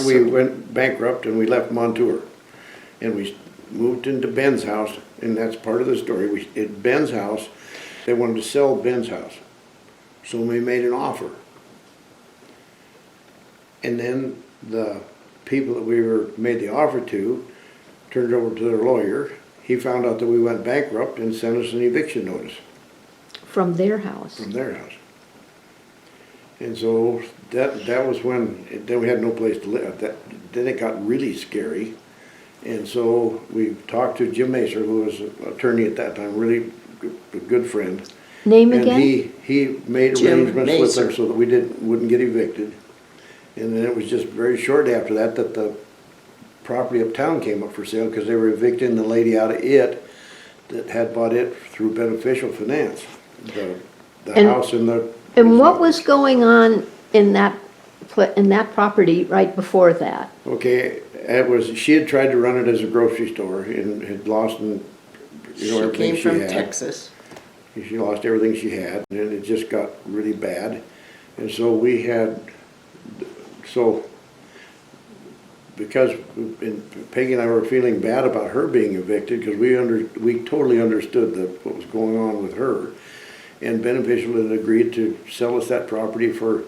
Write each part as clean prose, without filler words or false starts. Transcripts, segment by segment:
We went bankrupt and we left Montour. And we moved into Ben's house, and that's part of the story. At Ben's house, they wanted to sell Ben's house. So we made an offer. And then the people that we made the offer to turned it over to their lawyer. He found out that we went bankrupt and sent us an eviction notice. From their house? From their house. And so that was when, then we had no place to live. Then it got really scary. And so we talked to Jim Macer, who was an attorney at that time, really a good friend. Name again? And he made arrangements with them so that we wouldn't get evicted. And then it was just very short after that the property uptown came up for sale because they were evicting the lady out of it that had bought it through beneficial finance. The house in the... And what was going on in that property right before that? Okay, she had tried to run it as a grocery store and had lost everything she had. She came from Texas. She lost everything she had, and it just got really bad. And so because Peggy and I were feeling bad about her being evicted because we totally understood what was going on with her. And Beneficial had agreed to sell us that property for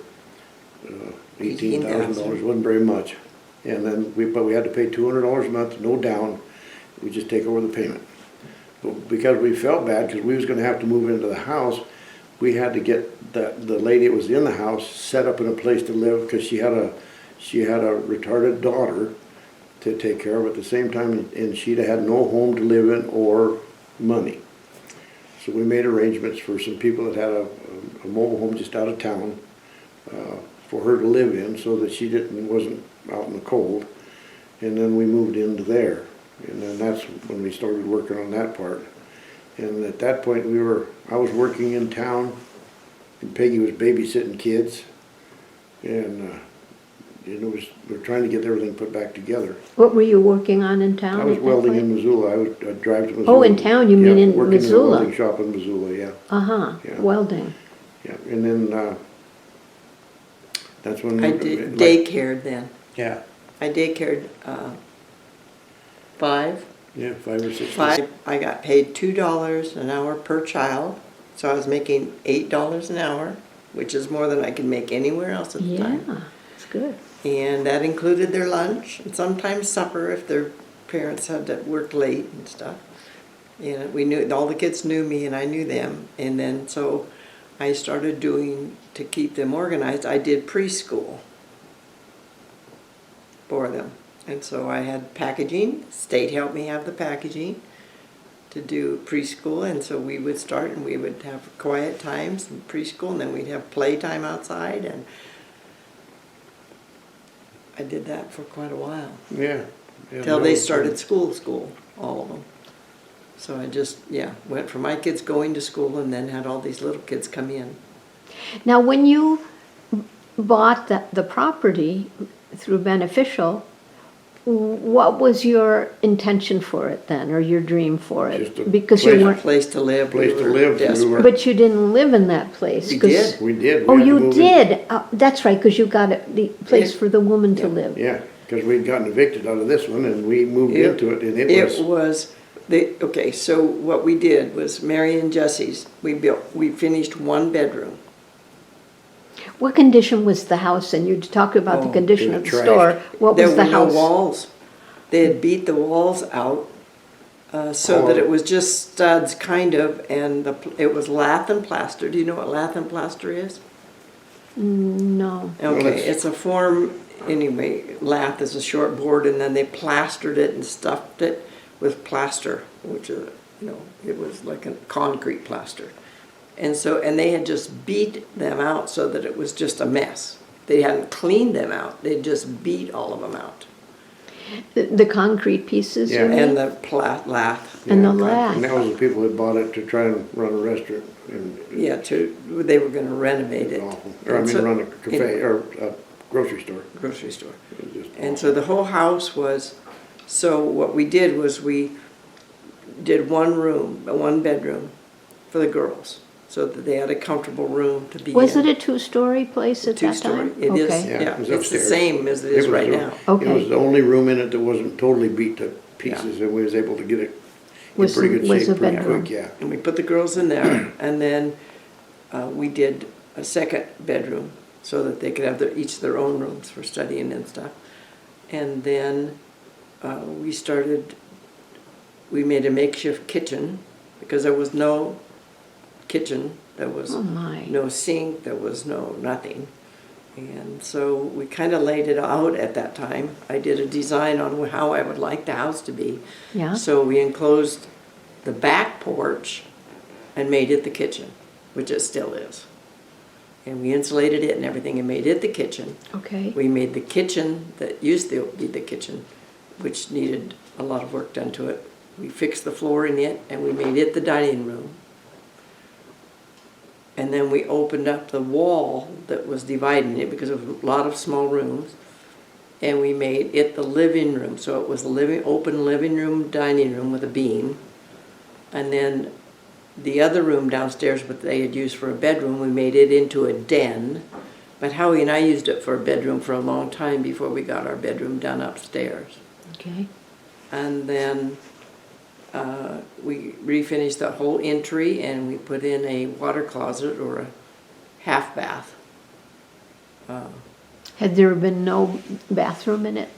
$18,000, wasn't very much. And then but we had to pay $200 a month, no down. We just take over the payment. But because we felt bad, because we was going to have to move into the house, we had to get the lady that was in the house set up in a place to live because she had a retarded daughter to take care of at the same time, and she'd had no home to live in or money. So we made arrangements for some people that had a mobile home just out of town for her to live in so that she wasn't out in the cold. And then we moved into there. And then that's when we started working on that part. And at that point I was working in town and Peggy was babysitting kids. And we were trying to get everything put back together. What were you working on in town? I was welding in Missoula. I'd drive to Missoula. Oh, in town, you mean in Missoula? Working in a welding shop in Missoula, yeah. Uh-huh, yeah. Welding. Yeah, and then that's when... I did daycared then. Yeah. I daycared 5. Yeah, 5 or 6. 5. I got paid $2 an hour per child, so I was making $8 an hour, which is more than I could make anywhere else at the time. Yeah, it's good. And that included their lunch and sometimes supper if their parents had to work late and stuff. And we knew, all the kids knew me and I knew them. And then so I started doing, to keep them organized, I did preschool for them. And so I had packaging. State helped me have the packaging to do preschool. And so we would start and we would have quiet times in preschool and then we'd have playtime outside. And I did that for quite a while. Yeah. Till they started school, all of them. So I just, went from my kids going to school and then had all these little kids come in. Now, when you bought the property through Beneficial, what was your intention for it then, or your dream for it? Because you weren't... Place to live. Place to live. But you didn't live in that place. We did. We did. Oh, you did? That's right, because you got the place for the woman to live. Yeah, because we'd gotten evicted out of this one and we moved into it, and it was okay, so what we did was Mary and Jesse's, we finished 1 bedroom. What condition was the house? And you talked about the condition of the store. What was the house? There were no walls. They had beat the walls out so that it was just studs, kind of, and it was lath and plaster. Do you know what lath and plaster is? No. Okay, it's a form, anyway, lath is a short board, and then they plastered it and stuffed it with plaster, which is, it was like a concrete plaster. And they had just beat them out so that it was just a mess. They hadn't cleaned them out. They just beat all of them out. The concrete pieces? Yeah, and the lath. And the lath. And that was the people that bought it to try and run a restaurant. They were going to renovate it. Awful. Run a cafe or a grocery store. Grocery store. And so the whole house was, so what we did was we did 1 room, 1 bedroom for the girls. so that they had a comfortable room to be in. Was it a two-story place at that Two-story. time? It is, Okay. Yeah, yeah, it was it's the upstairs. same as it is was right the- now. It Okay. was the only room in it that wasn't totally beat to pieces, and we was able to get it in Was pretty a- good was shape a pretty bedroom. quick, yeah. And we put the girls in there, and then we did a second bedroom so that they could have each their own rooms for studying and stuff. And then we made a makeshift kitchen because there was no kitchen, there was Oh, my. no sink, there was no nothing. And so we kind of laid it out at that time. I did a design on how I would like the house to be. Yeah. So we enclosed the back porch and made it the kitchen, which it still is. And we insulated it and everything and made it the kitchen. Okay. We made the kitchen that used to be the kitchen, which needed a lot of work done to it. We fixed the floor in it and we made it the dining room. And then we opened up the wall that was dividing it because of a lot of small rooms. And we made it the living room. So it was a open living room, dining room with a beam. And then the other room downstairs, what they had used for a bedroom, we made it into a den. But Howie and I used it for a bedroom for a long time before we got our bedroom done upstairs. Okay. And then we refinished the whole entry and we put in a water closet or a half bath. Had there been no bathroom in it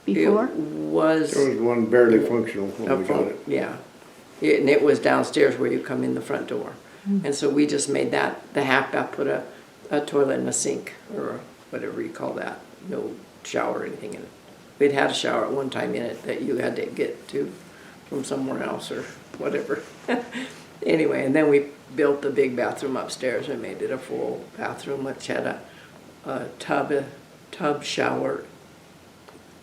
before? It was, There was one barely functional when we got it. yeah. And it was downstairs where you come in the front door. And so we just made that, the half bath, put a toilet and a sink or whatever you call that. No shower or anything in it. We'd had a shower at one time in it that you had to get to from somewhere else or whatever. Anyway, and then we built the big bathroom upstairs and made it a full bathroom, which had a tub shower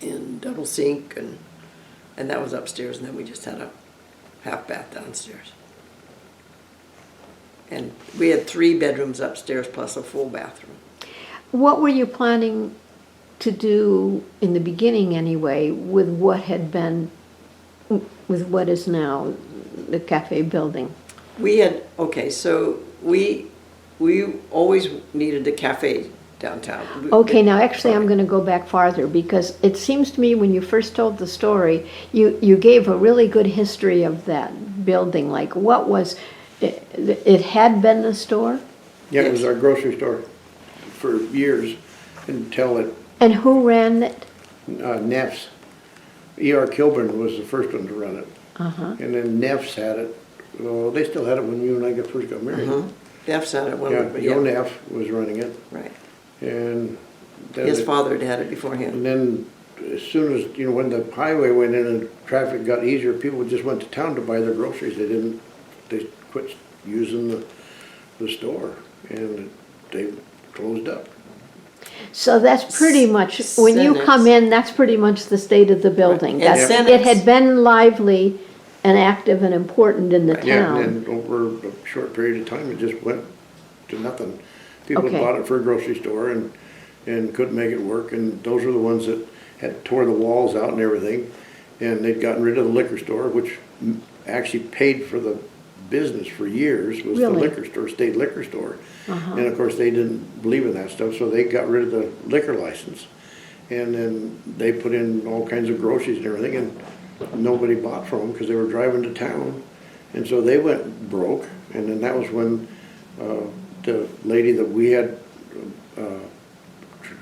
and double sink, and that was upstairs, and then we just had a half bath downstairs. And we had 3 bedrooms upstairs plus a full bathroom. What were you planning to do in the beginning anyway with what had been, with what is now the cafe building? We had, okay, so we always needed a cafe downtown. Okay, now actually I'm going to go back farther because it seems to me when you first told the story, you gave a really good history of that building. Like what was, it had been the store? Yeah, it was our grocery store for years until it, And who ran it? Neff's. E.R. Kilburn was the first one to run it. Uh-huh. And then Neff's had it, well, they still had it when you and I first got married. Neff's had it one, Yeah, Joe Neff was running it. right. And then His father had had it before him. And then as soon as, when the highway went in and traffic got easier, people just went to town to buy their groceries. They quit using the store and they closed up. So that's pretty much, when you Senate's- come in, that's pretty much the state of the building. Right. And That's, it Senate's- had been lively and active and important in the Yeah, town. and then over a short period of time, it just went to nothing. People Okay. bought it for a grocery store and couldn't make it work, and those were the ones that had tore the walls out and everything. And they'd gotten rid of the liquor store, which actually paid for the business for years, was the Really? liquor store, state liquor store. And of course, they didn't believe in that stuff, so they got rid of the liquor license. And then they put in all kinds of groceries and everything, and nobody bought from them because they were driving to town. And so they went broke, and then that was when the lady that we had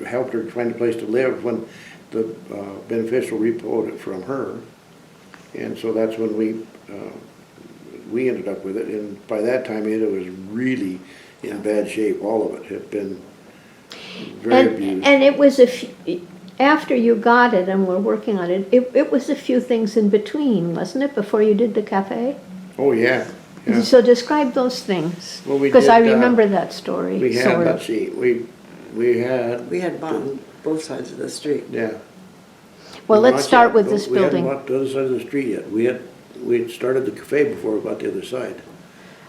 helped her find a place to live, when the beneficial repoed it from her. And so that's when we ended up with it, and by that time it was really in bad shape. All of it had been very abused. And it was after you got it and were working on it, it was a few things in between, wasn't it, before you did the cafe? Oh, yeah, yeah. So describe those things, Well, we because I did, remember that story. We had, sort of. let's see, we had, We had bought on both sides of the street. yeah. Well, Not let's start yet. with this We hadn't building. bought the other side of the street yet. We had started the cafe before we bought the other side.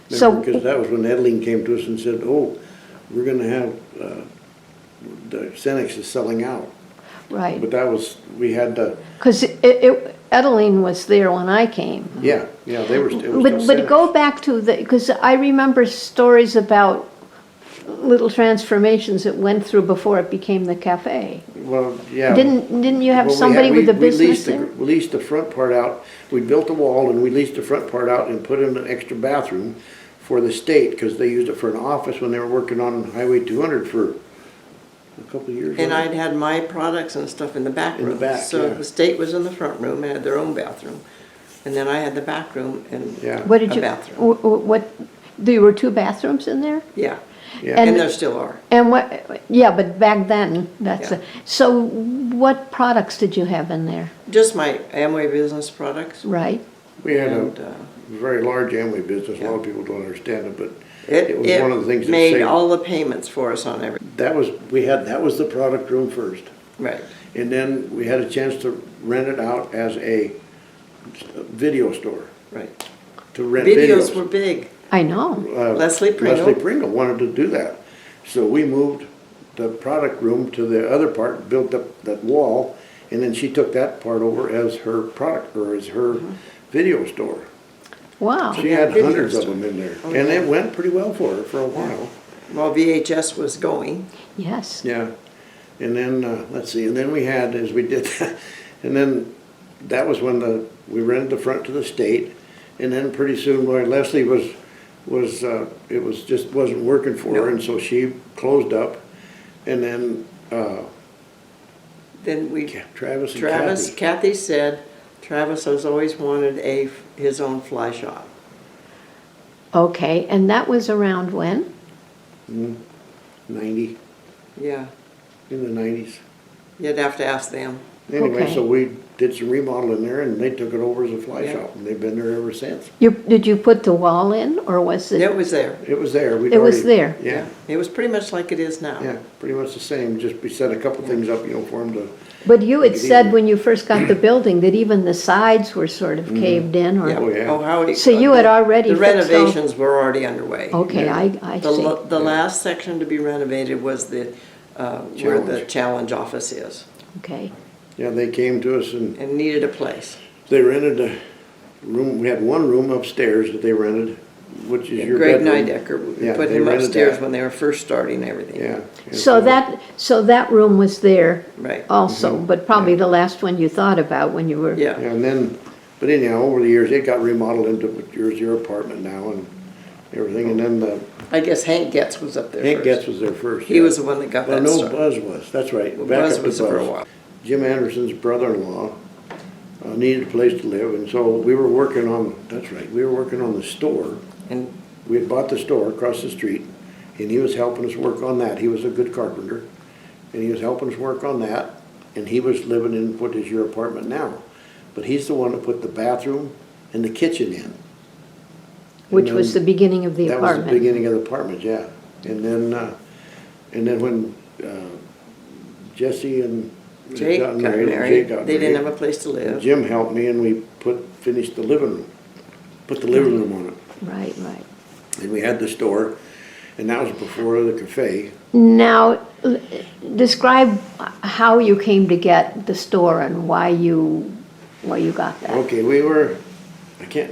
So- Because that was when Edeline came to us and said, oh, we're gonna have, the Cenex is selling out. Right, But that was, we had to, because Edeline was there when I came. Yeah, they were, it was still But Centers. go back to because I remember stories about little transformations it went through before it became the cafe. Well, yeah. Didn't you have Well, somebody with a business there? We leased the front part out. We built a wall and we leased the front part out and put in an extra bathroom for the state because they used it for an office when they were working on Highway 200 for a couple of years. And wasn't I'd it? had my products and stuff in the back In the room. back, So yeah. the state was in the front room and had their own bathroom. And then I had the back room and Yeah. What did a you? bathroom. What? There were 2 bathrooms in there. Yeah, Yeah. And- and there still are. And what? Yeah, but back then, that's Yeah. so. What products did you have in there? Just my Amway business products. Right. We had And, a very large Amway business. A lot of people don't understand it, but It was one of the things that made saved. all the payments for us on everything. That was the product room first. Right. And then we had a chance to rent it out as a video store, Right. to rent Videos videos. were big. I know. Leslie Pringle. Leslie Pringle wanted to do that. So we moved the product room to the other part, built up that wall, and then she took that part over as her product, or as her video store. Wow. She Yeah, had video hundreds of store. them in there. Oh, And yeah. it went pretty well for her for a while. While VHS was going. Yes. Yeah. And then, let's see, and then we had, as we did that, and then that was when we rented the front to the state. And then pretty soon, boy, Leslie it was just wasn't working for her, No. and so she closed up. And then Then we, Travis and Travis, Kathy. Kathy said, Travis has always wanted his own fly shop. Okay, and that was around when? 90, Yeah, in the 90s. you'd have to ask them. Anyway, Okay. so we did some remodeling there, and they took it over as a fly Yeah. shop, and they've been there ever since. Did you put the wall in, or was it? It was there. It was there. We'd It was already- there. Yeah, It was pretty much like it is now. yeah, pretty much the same. Just we set a couple things up, for them to. But you had Make it said easy. when you first got the building that even the sides were sort of caved in, or? Yeah. Oh, yeah. Howie. So you had already The fixed all- renovations were already underway. Okay, Yeah. I see. The last section to be renovated was where the Challenge. challenge office is, Okay. Yeah, they came to us and and needed a place. they rented a room. We had one room upstairs that they rented, which is your Greg bedroom. Nydecker, we Yeah, put they him rented upstairs that. when they were first starting everything. Yeah. and So that room was there Right. also, but probably Yeah. the last one you thought about when you were. Yeah. Yeah, and then, but anyhow, over the years, it got remodeled into your apartment now and everything. And then I guess Hank Getz was up there Hank first. Getz was there first. He yeah. was the one that got Well, that no, started. Buzz was. That's right. Well, Back Buzz up to was there for a Buzz. while. Jim Anderson's brother-in-law needed a place to live, and so we were working on. That's right. We were working on the store. And We had bought the store across the street, and he was helping us work on that. He was a good carpenter, and he was helping us work on that, and he was living in what is your apartment now. But he's the one that put the bathroom and the kitchen in. Which And was the then- beginning of the That was the apartment. beginning of the apartment, yeah. And then when Jesse and Jake got married. Jake got They didn't married, have a place to live. Jim helped me, and we finished the living room. Put the living room on it. Right, right. And we had the store, and that was before the cafe. Now, describe how you came to get the store and why you got that. Okay,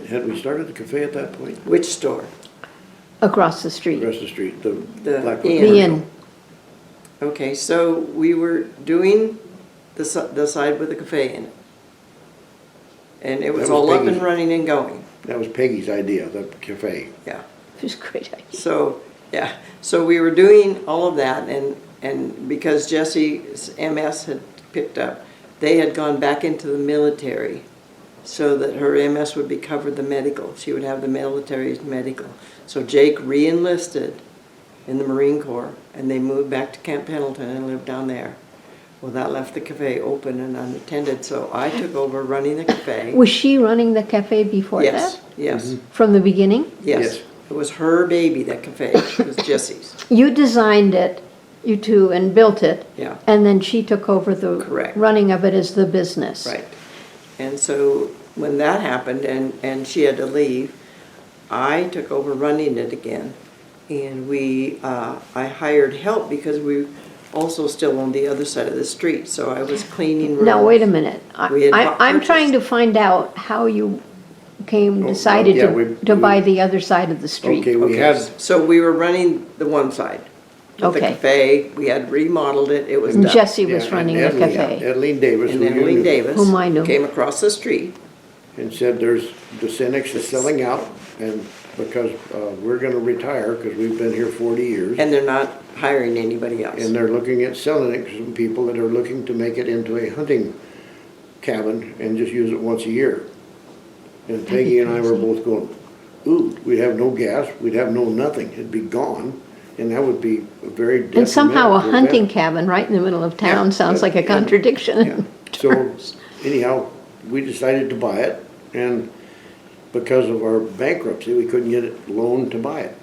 had we started the cafe at that point? Which store? Across the street. Across the street, the The Blackwood inn. The Commercial. inn. Okay, so we were doing the side with the cafe in it. And it was That was all up Peggy's. and running and going, That was Peggy's idea, the cafe. yeah. It was a great idea. So, yeah, so we were doing all of that, and because Jesse's MS had picked up, they had gone back into the military so that her MS would be covered the medical. She would have the military's medical. So Jake re-enlisted in the Marine Corps, and they moved back to Camp Pendleton and lived down there. Well, that left the cafe open and unattended, so I took over running the cafe. Was she running the cafe before Yes, that? yes, From the beginning? yes. Yes. It was her baby, that cafe. It was Jesse's. You designed it, you two, and built it. Yeah. And then she took over the Correct. running of it as the business. Right. And so when that happened and she had to leave, I took over running it again. And I hired help because also still on the other side of the street, so I was cleaning rooms. Now, wait a minute. We had I'm trying to purchased- find out how you well, decided yeah, to buy the other side of the street. Okay, we Okay, had, so we were running the one side. With the Okay. cafe, we had remodeled it, it was And done. Jesse was yeah, running and the Edlene- cafe. Edlene Davis, And who then you Lee knew, Davis Whom I knew. came across the street. and said the Cenex is selling out, and because we're gonna retire, because we've been here 40 years. And they're not hiring anybody else. And they're looking at selling it to some people that are looking to make it into a hunting cabin and just use it once a year. And Peggy and I were both going, ooh, we'd have no gas, we'd have no nothing, it'd be gone, and that would be a very detrimental. And somehow a to hunting event. cabin right in the middle of town Yeah, sounds like a yeah, contradiction. Yeah. So anyhow, we decided to buy it, and because of our bankruptcy, we couldn't get it loaned to buy it.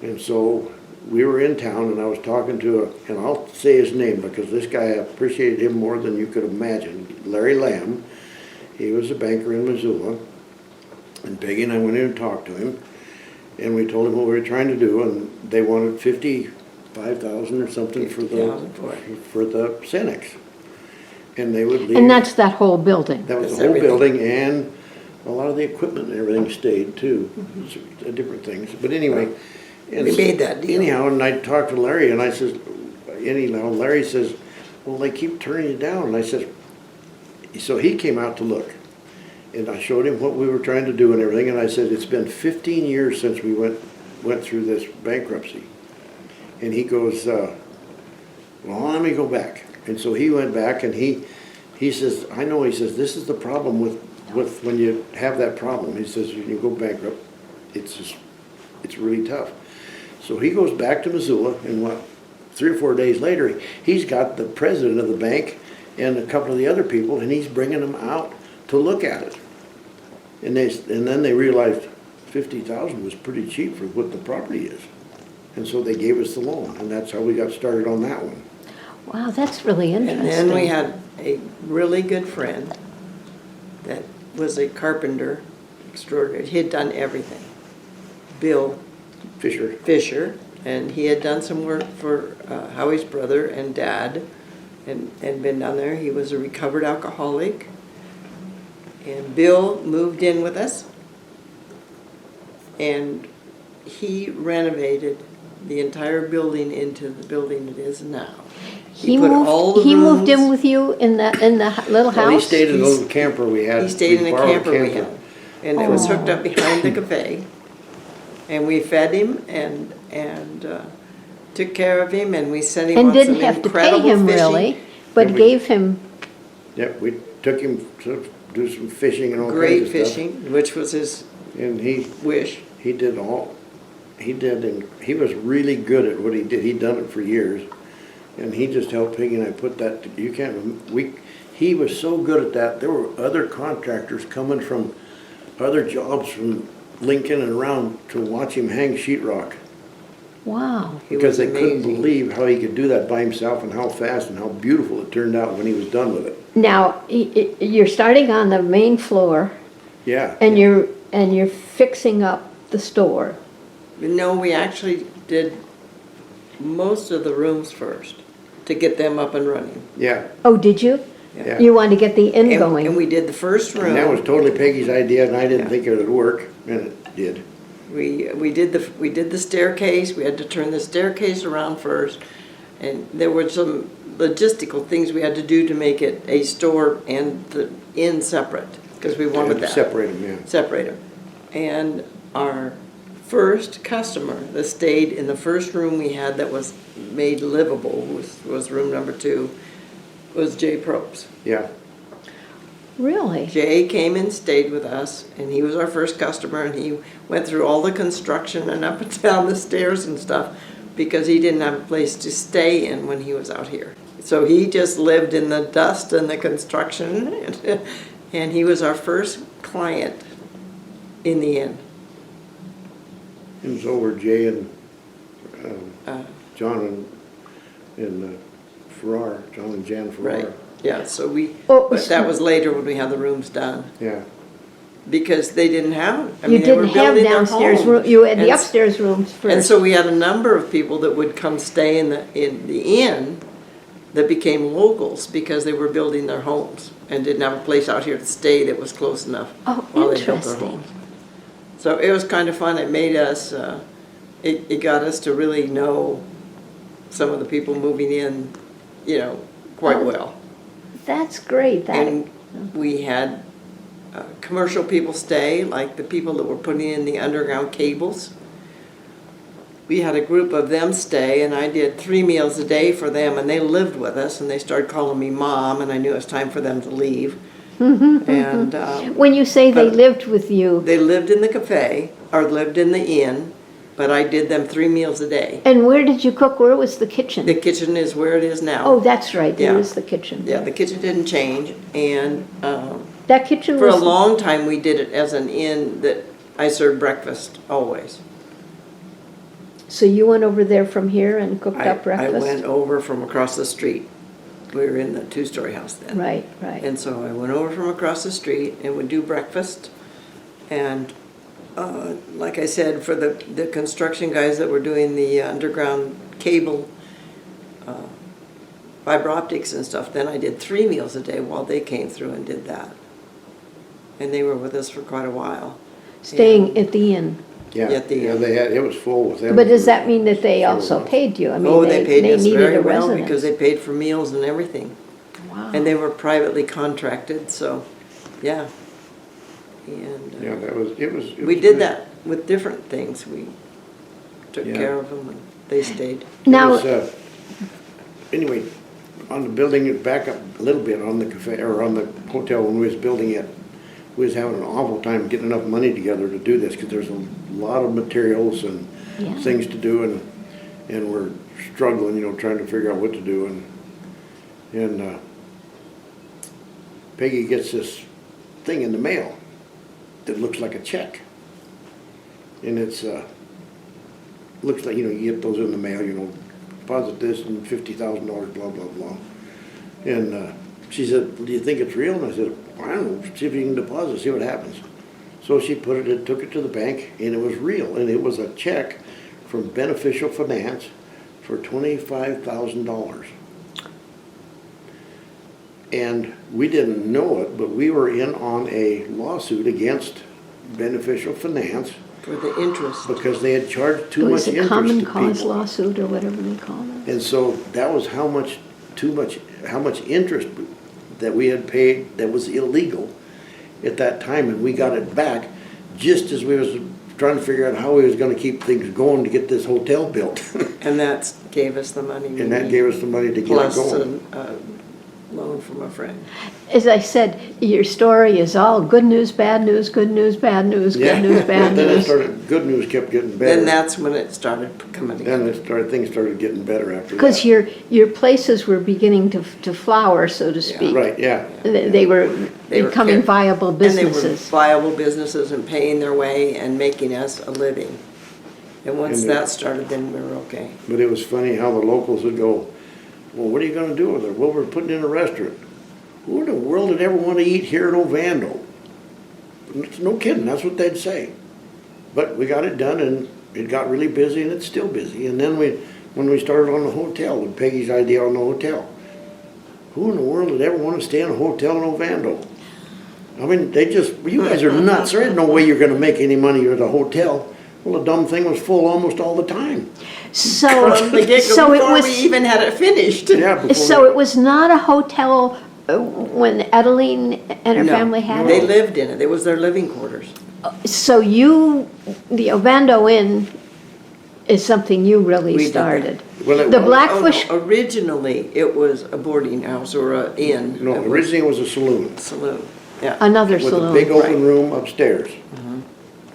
And so we were in town, and I was talking to and I'll say his name because this guy, I appreciated him more than you could imagine, Larry Lamb. He was a banker in Missoula, and Peggy and I went in and talked to him, and we told him what we were trying to do, and they wanted $55,000 or something for the Cenex. And they would leave. And that's that whole building. That was That's the whole everything. building, and a lot of the equipment and everything stayed too, different things, but anyway. and We made that deal. Anyhow, and I talked to Larry, and I says, anyhow, Larry says, well, they keep turning it down, and I said, so he came out to look. And I showed him what we were trying to do and everything, and I said, it's been 15 years since we went through this bankruptcy. And he goes, well, let me go back. And so he went back, and he says, I know, he says, this is the problem with when you have that problem. He says, when you go bankrupt, it's really tough. So he goes back to Missoula, and 3 or 4 days later, he's got the president of the bank and a couple of the other people, and he's bringing them out to look at it. And then they realized $50,000 was pretty cheap for what the property is. And so they gave us the loan, and that's how we got started on that one. Wow, that's really And interesting. then we had a really good friend that was a carpenter extraordinary. He had done everything. Bill Fisher, and he had done some work for Howie's brother and dad, and been down there. He was a recovered alcoholic. And Bill moved in with us, and he renovated the entire building into the building it is now. He put all the moved in rooms- with you in the little Well, he house? stayed in a little camper we had. He stayed in a borrowed camper we had, and it was hooked up behind the cafe. And we fed him and took care of him, and we sent him And on some didn't have to pay incredible him fishing. really, but Yeah, we- gave him, Yep, we took him to do some fishing and all Great kinds of stuff. fishing, which was his And he wish. did, and he was really good at what he did. He'd done it for years. And he just helped Peggy and I put that, he was so good at that. There were other contractors coming from other jobs from Lincoln and around to watch him hang sheetrock. wow. He Because was they couldn't amazing. believe how he could do that by himself and how fast and how beautiful it turned out when he was done with it. Now, you're starting on the main floor Yeah. and you're fixing up the store. No, we actually did most of the rooms first to get them up and running. Yeah. Oh, did you? Yeah. You wanted to get the inn And going? we did the first room. And that was totally Peggy's idea, and I didn't Yeah. think it would work, and it did. We did the staircase. We had to turn the staircase around first, and there were some logistical things we had to do to make it a store and the inn separate, because we wanted that. Separate them, yeah. Separate them. And our first customer that stayed in the first room we had that was made livable was room number 2, was Jay Probst. Yeah. Really? Jay came and stayed with us, and he was our first customer, and he went through all the construction and up and down the stairs and stuff because he didn't have a place to stay in when he was out here. So he just lived in the dust and the construction, and he was our first client in the inn. And so were Jay and Uh, John and Farrar, John and Jan Farrar. Right, yeah, so Oh, but that was later when we had the rooms done. Yeah. because they didn't have, I You mean, they were didn't have building their downstairs homes. room, you had the And upstairs rooms first. And so we had a number of people that would come stay in the inn that became locals because they were building their homes and didn't have a place out here to stay that was close enough Oh, while they built their interesting. homes. So it was kind of fun. It made us, it got us to really know some of the people moving in, you know, quite Oh, well. That's great, that, And we had commercial people stay, like the people that were putting in the underground cables. We had a group of them stay, and I did 3 meals a day for them, and they lived with us, and they started calling me Mom, and I knew it was time for them to leave. And when you say they but- lived with you, they lived in the cafe, or lived in the inn, but I did them 3 meals a day. and where did you cook? Where was the kitchen? The kitchen is where it is now. Oh, that's right, there Yeah. is the kitchen. Yeah, the kitchen didn't change, and That kitchen for a was, long time, we did it as an inn that I served breakfast always. so you went over there from here and cooked I up breakfast? went over from across the street. We were in the 2-story house then. Right, right. And so I went over from across the street and would do breakfast. And like I said, for the construction guys that were doing the underground cable, fiber optics and stuff, then I did 3 meals a day while they came through and did that. And they were with us for quite a while. Staying at the inn. Yeah, At the- yeah, they had, it was full with them. But does that mean that they Several also months. paid you? I mean, Oh, they paid us needed very a well residence. because they paid for meals and everything. Wow. And they were privately contracted, so, yeah. And Yeah, that was, it was. we did that with different things. We took Yeah. care of them and they stayed. Now, Anyway, on the building, it back up a little bit on the cafe, or on the hotel when we was building it, we was having an awful time getting enough money together to do this, because there's a lot of materials and Yeah. things to do, and we're struggling, you know, trying to figure out what to do, and Peggy gets this thing in the mail that looks like a check. And it's, looks like, you know, you get those in the mail, you know, deposit this and $50,000, blah, blah, blah. And she said, do you think it's real? And I said, I don't know, see if you can deposit, see what happens. So she took it to the bank, and it was real. And it was a check from Beneficial Finance for $25,000. And we didn't know it, but we were in on a lawsuit against Beneficial Finance For the interest. because they had charged it too much was interest a common to cause people. lawsuit or whatever they call it. And so that was how much interest that we had paid that was illegal at that time, and we got it back just as we was trying to figure out how we was gonna keep things going to get this hotel built. And that gave us the money we And that needed, gave us the money to get it plus going. a loan from a friend. As I said, your story is all good news, bad news, good news, bad news, Yeah. good news, bad Then it news. started, good news kept getting better. Then that's when it started coming Then together. things started getting better after that. Because your places were beginning to flower, so to speak. Right, yeah. They were They were becoming kept- viable And they were businesses. viable businesses and paying their way and making us a living. And once And that started, then we were okay. But it was funny how the locals would go, well, what are you gonna do with it? Well, we're putting in a restaurant. Who in the world would ever want to eat here in Ovando? No kidding, that's what they'd say. But we got it done, and it got really busy, and it's still busy. And then when we started on the hotel, with Peggy's idea on the hotel, who in the world would ever want to stay in a hotel in Ovando? I mean, you guys are nuts. There ain't no way you're gonna make any money at a hotel. Well, the dumb thing was full almost all the time. So, From the get-go, so it before we was, even had it finished. Yeah, before so it was not a hotel when Adeline and her No, family had They it? lived in it. It was their living quarters. So the Ovando Inn is something you really We did that. started. Well, it The was- Blackfish, Oh, no, originally, it was a boarding house or an inn. No, It was originally it was a saloon. a saloon. Yeah. another With a saloon. big open right. room upstairs,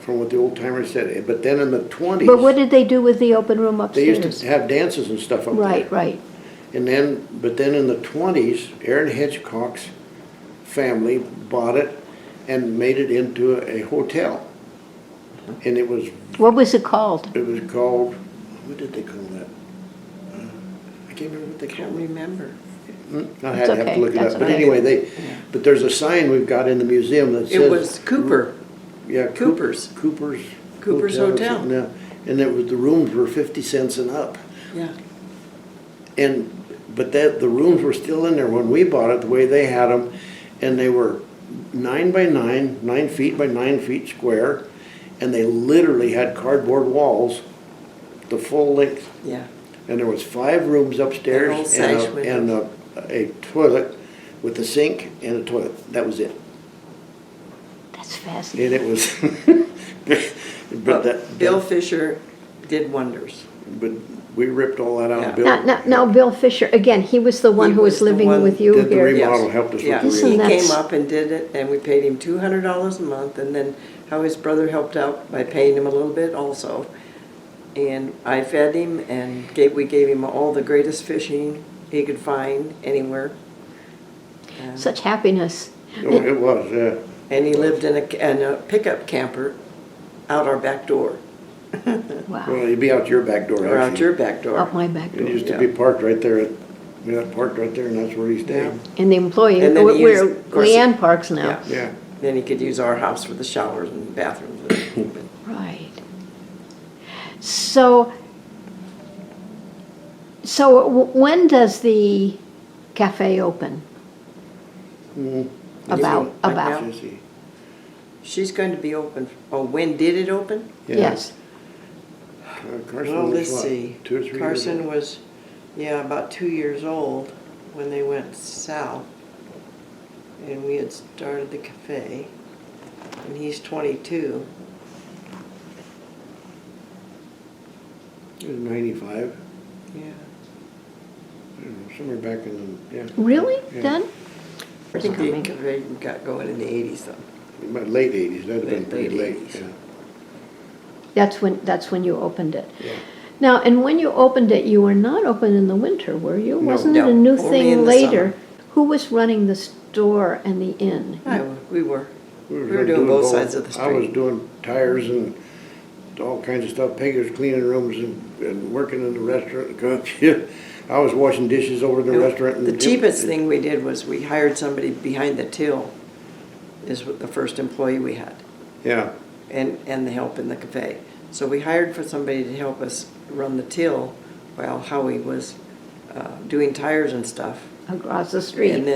from what the old timers said. But then in the 20s, But what did they do with the open room they used upstairs? to have dances and stuff up there. Right, right. But then in the 20s, Aaron Hitchcock's family bought it and made it into a hotel. And it was What was it called? called, what did they call that? I can't remember what they I can't called it. remember. I had to have okay, to look it that's up. But all right. anyway, but there's a sign we've got in the museum that says. It was Cooper. Yeah, Cooper's. Cooper's Hotel. Yeah, and it was, the rooms were 50 cents and up. Yeah. But the rooms were still in there when we bought it, the way they had them, and they were 9 by 9, 9 feet by 9 feet square, and they literally had cardboard walls, the full length. Yeah. And there was 5 rooms upstairs And old sash windows. a toilet with a sink and a toilet. That was it. That's fascinating. And it was, Bill Fisher did wonders. But we ripped all that out. Yeah. Bill, Now, Bill Fisher, again, he was the one He who was was the living one with you did the here. remodel, helped us Yeah, with the Isn't he remodel. that- came up and did it, and we paid him $200 a month, and then Howie's brother helped out by paying him a little bit also. And I fed him, and we gave him all the greatest fishing he could find anywhere. Such happiness. Oh, it was, yeah. And he lived in a pickup camper out our back door, Wow. Well, you'd be out your back door, or out actually. your back door. Out my back It door. used to Yeah. be parked right there, parked right there, and that's where he stayed. Yeah. And the employee, And then he where used- of course, Leanne parks now. Yeah. Yeah. Then he could use our house for the showers and bathrooms. Right. So when does the cafe open? About. Let's see. She's going to be open, when did it open? Yeah. Yes. Carson Well, was let's what, see. 2 or 3 years Carson old? was, about 2 years old when they went south. And we had started the cafe. And he's 22. It was 95, Yeah. I don't know, somewhere back in the, yeah. Really, Yeah. then? I think the cafe got going in the 80s though. About late 80s, that'd have been pretty Late late, 80s. yeah. That's when you opened it. Yeah. Now, and when you opened it, you were not open in the winter, were you? No. Wasn't it No, a new only in thing the later? summer. Who was running the store and the inn? We were. We were doing both sides of the I was street. doing tires and all kinds of stuff. Peggy was cleaning rooms and working in the restaurant. I was washing dishes over in the restaurant. And The cheapest thing we did was we hired somebody behind the till, is the first employee we had, Yeah, and the help in the cafe. So we hired for somebody to help us run the till while Howie was doing tires and stuff. Across the street? And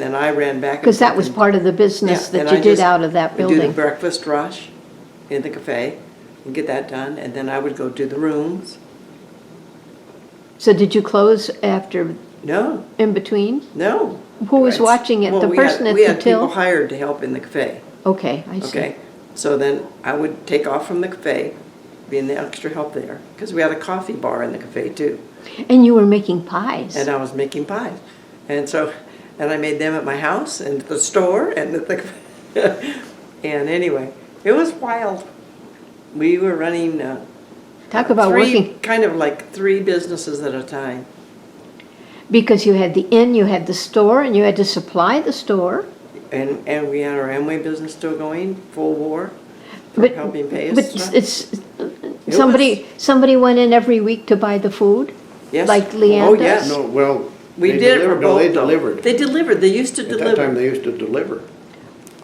then I ran back. Because that was part of the business Yeah, that and you I did just out of that would do the building. breakfast rush in the cafe and get that done, and then I would go do the rooms. So did you close after, No, in between? no. Who was It's- watching it? well, The we had- person at We the had people till? hired to help in the cafe. Okay, I see. Okay, so then I would take off from the cafe, being the extra help there, because we had a coffee bar in the cafe too, And you were making pies? and I was making pies. And I made them at my house and at the store and at the, and anyway, it was wild. We were running Talk about working, kind of like 3 businesses at a time. because you had the inn, you had the store, and you had to supply the store. And we had our Amway business still going, full war, for But- helping pay us. But stuff. it's, somebody went in every week to buy the food? Yes. Like Leanne Oh, does? yes. no, well. We they did it for delivered. No, both. they though. delivered. They delivered, they used to At that time, deliver. they used to deliver.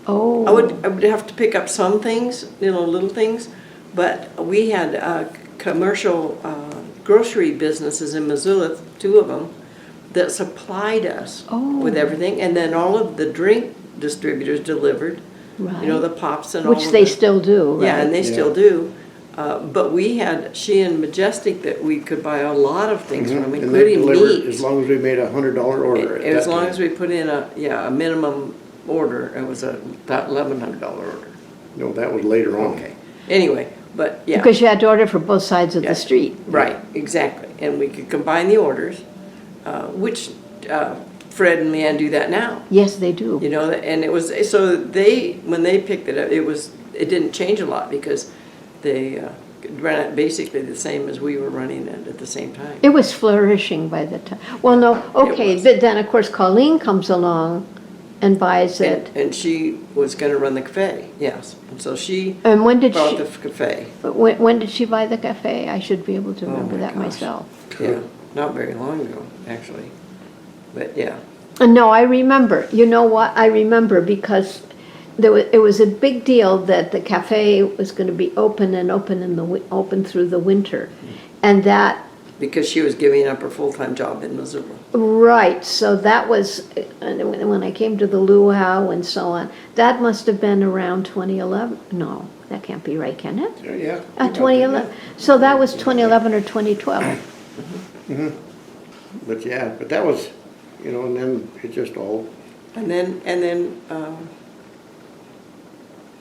Oh. I would have to pick up some things, little things, but we had commercial grocery businesses in Missoula, 2 of them, that supplied us Oh. with everything, and then all of the drink distributors delivered, Right. the pops and all Which of they the- still do, right? Yeah, and they Yeah. still do. But we had Shein Majestic that we could buy a lot of things from, And they including delivered meat. as long as we made a $100 order at that As long time. as we put in a minimum order, it was about $1,100 order. No, that was later on. Okay. Anyway, but yeah. Because you had to order for both sides of Yeah. the street. Right, exactly. And we could combine the orders, which Fred and Leanne do that now. Yes, they do. And it was, so when they picked it up, it didn't change a lot because they ran it basically the same as we were running it at the same time. It was flourishing by the time. Well, no, okay, was. but then, of course, Colleen comes along and buys it. And she was gonna run the cafe, yes. And so she And when did bought she, the cafe. when did she buy the cafe? I should be able to Oh remember my that gosh. myself. Yeah, not very long ago, actually. But yeah. No, I remember. You know what? I remember because it was a big deal that the cafe was going to be open and open through the winter. And that, Because she was giving up her full-time job in Missouri. right, so that was, and when I came to the luau and so on, that must have been around 2011. No, that can't be right, can it? Yeah. 2011. So that was 2011 or 2012. But yeah, but that was, you know, and then it just all, And then,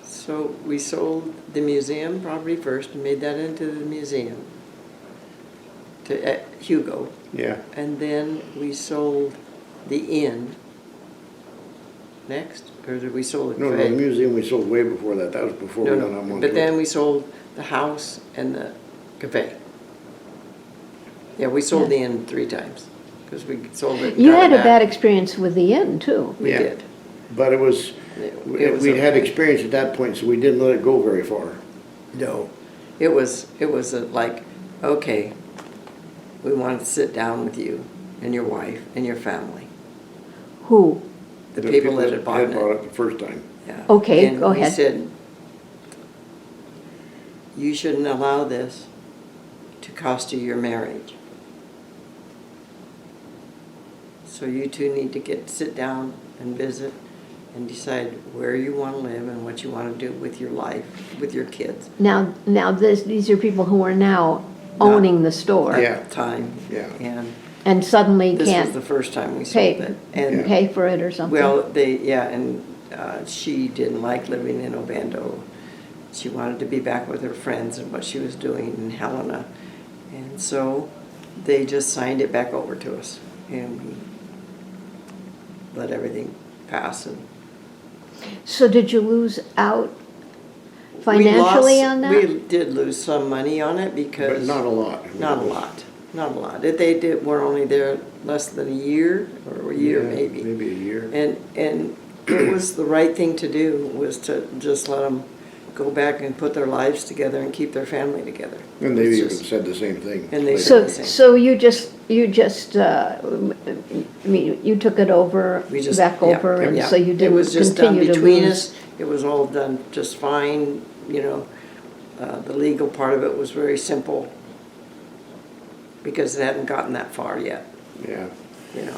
so we sold the museum property first and made that into the museum to Hugo. yeah. And then we sold the inn next, or did we sold the No, cafe? the museum we sold way before that. That was before we No, went on no, one but tour. then we sold the house and the cafe. Yeah, we sold the inn 3 times, because we sold it. and You got had it a bad back. experience with the inn, too. We Yeah. did. But it was, It was we'd had okay. experience at that point, so we didn't let it go very far. No. It was like, okay, we want to sit down with you and your wife and your family, Who? the people that had bought Had bought it. it the first time. Yeah. Okay, And go we ahead. said, you shouldn't allow this to cost you your marriage. So you two need to sit down and visit and decide where you want to live and what you want to do with your life, with your kids. Now these are people who are now owning the store. Yeah. Time. Yeah. And suddenly This was can't the first time we sold pay, it. And pay for it or something. well, and she didn't like living in Ovando. She wanted to be back with her friends and what she was doing in Helena. And so they just signed it back over to us and we let everything pass. And So did you lose out we financially lost- on that? We did lose some money on it But because. not a lot. Not a lot, not a lot. Were only there less than a year or a year Yeah, maybe. Maybe a year. And it was the right thing to do, was to just let them go back and put their lives together and keep their family together. And they It's even just- said the same thing. And they later. said- So you just, I mean, you took it over, We just back yeah, over, and yeah. so you It was didn't just done continue to between lose. us. It was all done just fine, you know. The legal part of it was very simple because it hadn't gotten that far yet, Yeah. you know.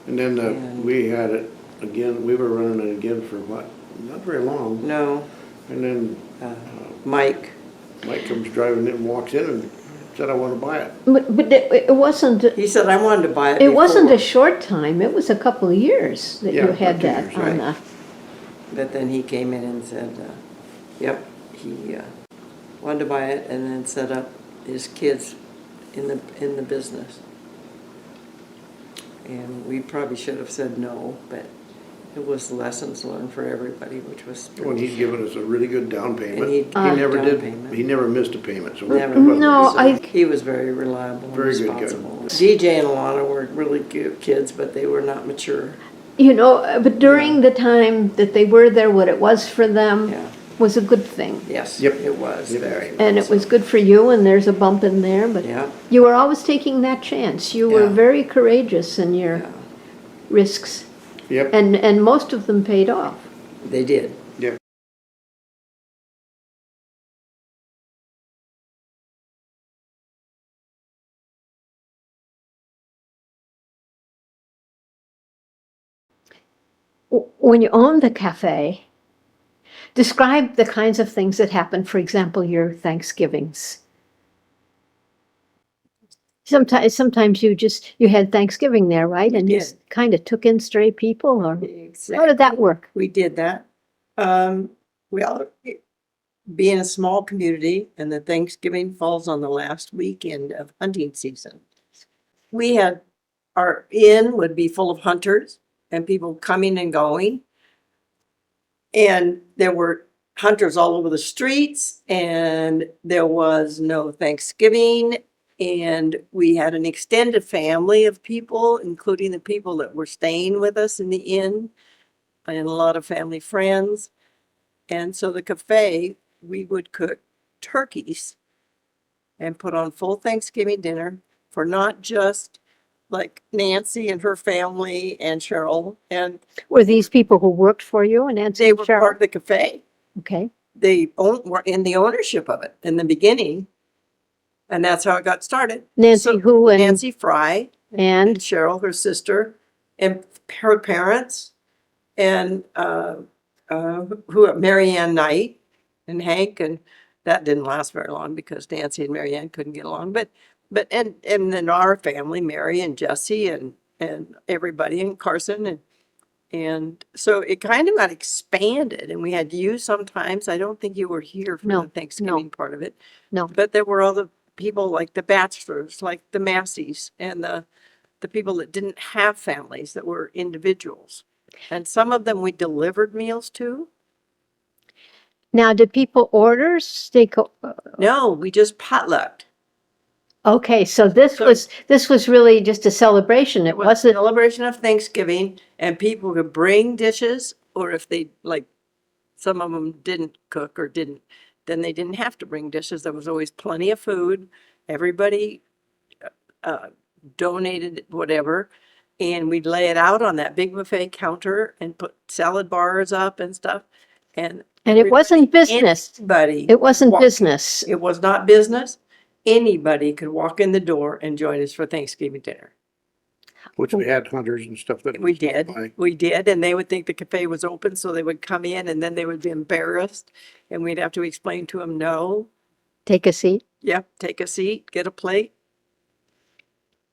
And then And- we had it again, we were running it again for what, not very long. No, And then Mike. Mike comes driving in and walks in and said, I want to buy it. But it wasn't, He said, I wanted to buy it it wasn't a before." short time, it was a couple of years that Yeah, you had about 2 that years, on right. the, But then he came in and said, yep, he wanted to buy it and then set up his kids in the business. And we probably should have said no, but it was lessons learned for everybody, which was When he'd given us a really good down payment. And he'd He given never down did, payment. he never missed a payment, so. Never. it wasn't a No, big deal. He was very reliable and Very good guy. responsible. DJ and Alana were really good kids, but they were not mature. you know, but during the time that they were there, what it was for them Yeah. was a good thing. Yes, Yep. it was Yep. very. And it was good for you, and there's a bump in there, but Yeah. you were always taking that chance. You were Yeah. very courageous in your Yeah, risks, Yep, and most of them paid off. they did. yep. When you owned the cafe, describe the kinds of things that happened, for example, your Thanksgivings. Sometimes you had Thanksgiving there, right? We And you did. kind of took in stray people, or how did that Exactly. work? We did that. Well, being a small community and the Thanksgiving falls on the last weekend of hunting season. We had, our inn would be full of hunters and people coming and going. And there were hunters all over the streets and there was no Thanksgiving. And we had an extended family of people, including the people that were staying with us in the inn and a lot of family friends. And so the cafe, we would cook turkeys and put on full Thanksgiving dinner for not just like Nancy and her family and Cheryl, and Were these people who worked for you and Nancy they and were part Cheryl? of the cafe. Okay. They were in the ownership of it in the beginning, and that's how it got started. Nancy who and- Nancy Fry and And, Cheryl, her sister, and her parents, and Marianne Knight and Hank, and that didn't last very long because Nancy and Marianne couldn't get along. And then our family, Mary and Jesse and everybody, and Carson, and so it kind of got expanded, and we had you sometimes. I don't think you were here for No, the Thanksgiving part of it. no. But there were other people like the bachelors, like the Masseys, and the people that didn't have families that were individuals. And some of them we delivered meals to. Now, did people order steak? No, we just potlucked. Okay, so this So- was really just a celebration. It It was a wasn't, celebration of Thanksgiving, and people could bring dishes, or if they, like, some of them didn't cook or didn't, then they didn't have to bring dishes. There was always plenty of food. Everybody donated whatever, and we'd lay it out on that big buffet counter and put salad bars up and stuff. And it wasn't business. Anybody. It wasn't walk- business. It was not business. Anybody could walk in the door and join us for Thanksgiving dinner. Which we had hunters and stuff that. We would stop did, by. we did, and they would think the cafe was open, so they would come in, and then they would be embarrassed, and we'd have to explain to them, no, Take a seat. yep, take a seat, get a plate.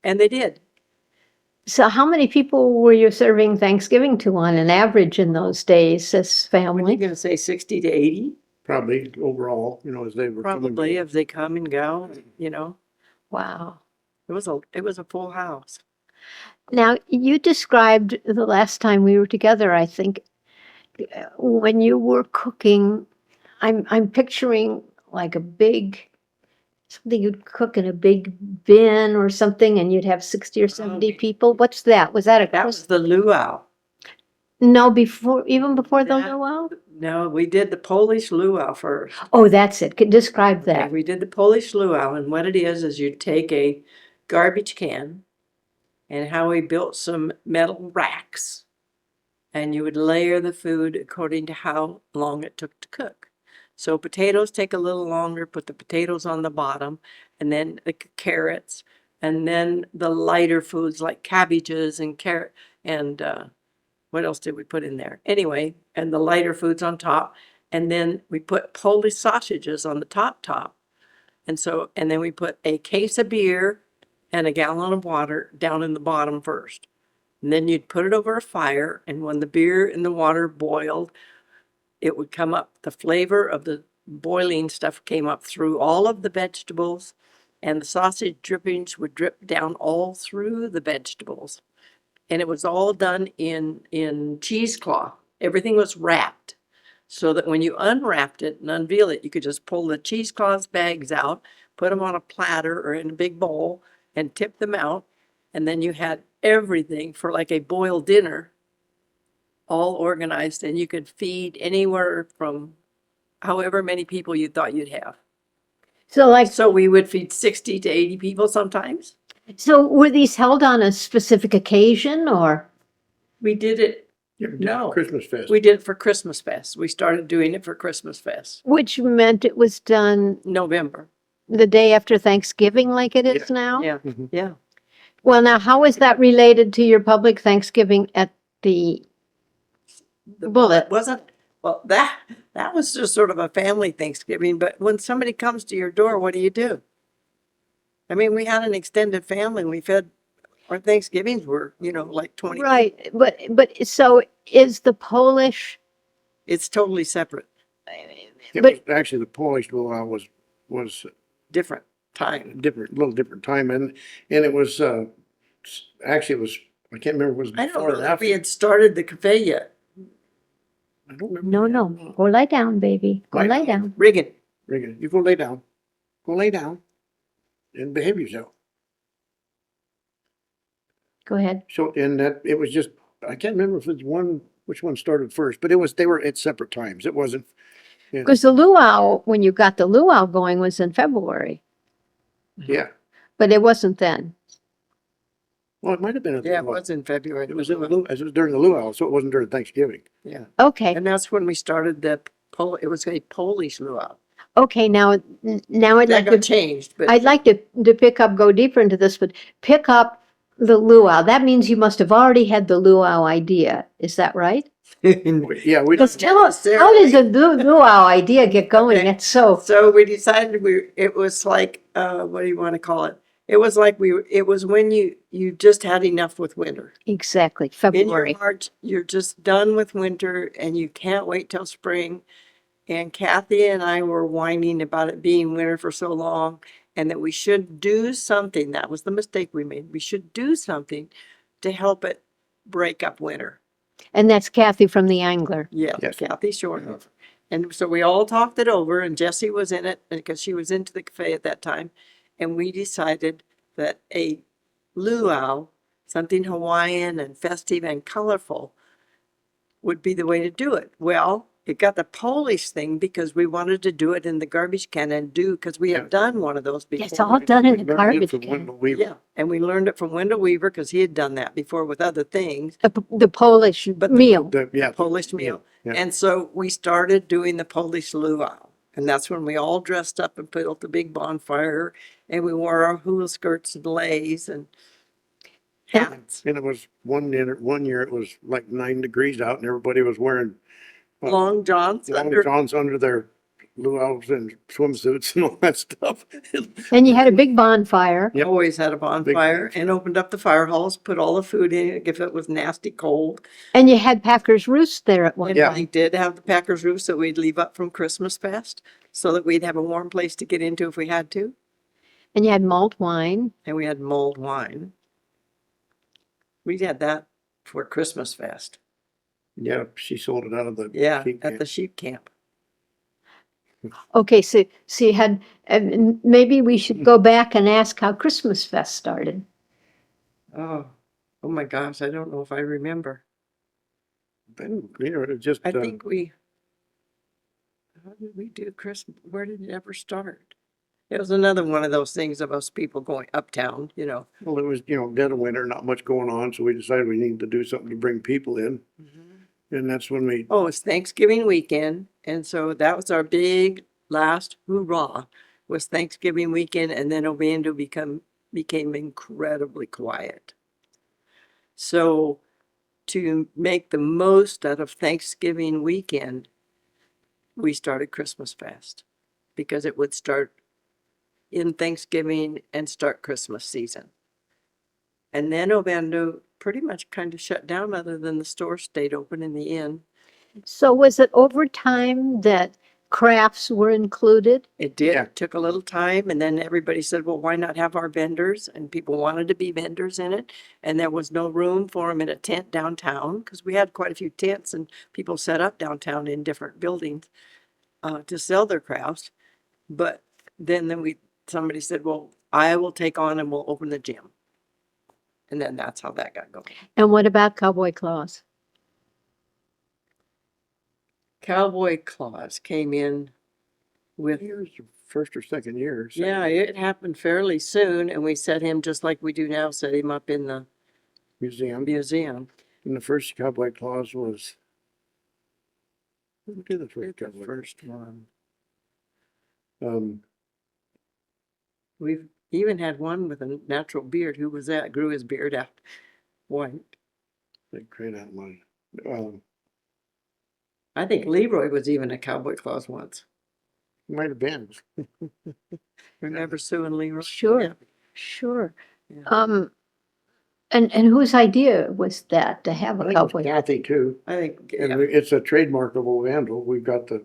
And they did. So how many people were you serving Thanksgiving to on an average in those days as What are you family? gonna say, 60 to 80? Probably overall, as they were coming. Probably, if they come and go, Wow. it was a full house. Now, you described the last time we were together, I think, when you were cooking, I'm picturing like a big, something you'd cook in a big bin or something, and you'd have 60 or 70 Okay. people. What's that? Was that a That was the luau. No, even before the That- luau? No, we did the Polish luau first. Oh, that's it. Describe Okay, that. we did the Polish luau, and what it is you take a garbage can, and Howie built some metal racks, and you would layer the food according to how long it took to cook. So potatoes take a little longer, put the potatoes on the bottom, and then the carrots, and then the lighter foods like cabbages and carrot, and what else did we put in there? Anyway, and the lighter foods on top, and then we put Polish sausages on the top. And then we put a case of beer and a gallon of water down in the bottom first. And then you'd put it over a fire, and when the beer and the water boiled, it would come up, the flavor of the boiling stuff came up through all of the vegetables, and the sausage drippings would drip down all through the vegetables. And it was all done in cheesecloth. Everything was wrapped, so that when you unwrapped it and unveil it, you could just pull the cheesecloth bags out, put them on a platter or in a big bowl, and tip them out. And then you had everything for like a boiled dinner, all organized, and you could feed anywhere from however many people you thought you'd have. So we would feed 60 to 80 people sometimes. So were these held on a specific occasion or? We did it, Yeah, we did No. Christmas Fest. we did it for Christmas Fest. We started doing it for Christmas Fest, Which meant it was done November. the day after Thanksgiving like it is now? Yeah, Mhm. yeah. Well, now, how is that related to your public Thanksgiving at the Bullet? It wasn't, well, that was just sort of a family Thanksgiving, but when somebody comes to your door, what do? I mean, we had an extended family, and we fed, our Thanksgivings were, like 20. Right, but so is the Polish, It's totally separate, but- Actually, the Polish luau was different time. different, little different time, and it was, actually, it was, I can't remember, if it was I don't before know or if after. we had started the cafe yet. I don't remember. no, go lie down, baby, go Lie lie down. down. Riggin, Reagan, you go lay down. Go lay down and behave yourself. Go ahead. So, and that, it was just, I can't remember if it's which one started first, but they were at separate times. It wasn't. Because the luau, when you got the luau going was in February, Yeah, but it wasn't then. Well, it might have been at the Yeah, it luau. was in February. It was in the luau, it was during the luau, so it wasn't during Thanksgiving. Yeah. Okay, And that's when we started it was a Polish luau. okay, now I'd That like got to, changed, but I'd like to go deeper into this, but pick up the luau. That means you must have already had the luau idea. Is that right? Yeah, we, Because tell us, how did the luau idea get going? Okay. It's so, So we decided it was like, what do you want to call it? It was like it was when you just had enough with winter. exactly, In your February. heart, you're just done with winter and you can't wait till spring. And Kathy and I were whining about it being winter for so long and that we should do something. That was the mistake we made. We should do something to help it break up winter. And that's Kathy from the Angler. Yeah, Yes. Kathy Shorthoff. And so we all talked it over and Jessie was in it because she was into the cafe at that time. And we decided that a luau, something Hawaiian and festive and colorful, would be the way to do it. Well, it got the Polish thing because we wanted to do it in the garbage can and because we had done one of those before. It's all done in we the learned it garbage from can. Wendell Weaver. Yeah, and we learned it from Wendell Weaver because he had done that before with other things. The Polish But meal. Yeah. Polish meal. Yeah. And so we started doing the Polish luau. And that's when we all dressed up and put out the big bonfire and we wore our hula skirts and leis and hats. And it was one year it was like 9 degrees out and everybody was wearing Long johns long under, johns under their luau's and swimsuits and all that stuff. And you had a big bonfire. Yep. always had a bonfire bonfire. and opened up the fire halls, put all the food in it if it was nasty cold. And you had Packers Roost there at one And Yeah. we did have the Packers roof that we'd leave up from Christmas Fest so that we'd have a warm place to get into if we had to. And you had malt wine. And we had mulled wine. We had that for Christmas Fest. Yeah, she sold it out of the. Yeah, sheep at camp. the sheep camp. Okay, so you had, and maybe we should go back and ask how Christmas Fest started. Oh my gosh, I don't know if I remember. Then, it was just, I think how did we do Christmas? Where did it ever start? It was another one of those things of us people going uptown, you know. well, it was, dead of winter, not much going on, so we decided we needed to do something to bring people in. And that's when we, Oh, it's Thanksgiving weekend, and so that was our big last hoorah, was Thanksgiving weekend, and then Ovando became incredibly quiet. So to make the most out of Thanksgiving weekend, we started Christmas Fest because it would start in Thanksgiving and start Christmas season. And then Ovando pretty much kind of shut down other than the store stayed open in the inn. So was it over time that crafts were included? It did. Yeah. It took a little time and then everybody said, well, why not have our vendors? And people wanted to be vendors in it. And there was no room for them in a tent downtown because we had quite a few tents and people set up downtown in different buildings to sell their crafts. But then somebody said, well, I will take on and we'll open the gym. And then that's how that got going. And what about Cowboy Claus? Cowboy Claus came in with, years, first or second year. second yeah, year, it happened fairly soon. And we set him just like we do now, set him up in the museum. museum. And the first Cowboy Claus was, who did the first The Cowboy? first one. Claus? We've even had one with a natural beard. Who was that? Grew his beard out white. They created that one. I think Leroy was even a Cowboy Claus once. Might have been. Remember Sue and Leroy? Sure, Yeah. sure. Yeah. And whose idea was that to have I a think it was cowboy? Kathy too. I think, And yeah, it's a trademark of Ovando. We've got the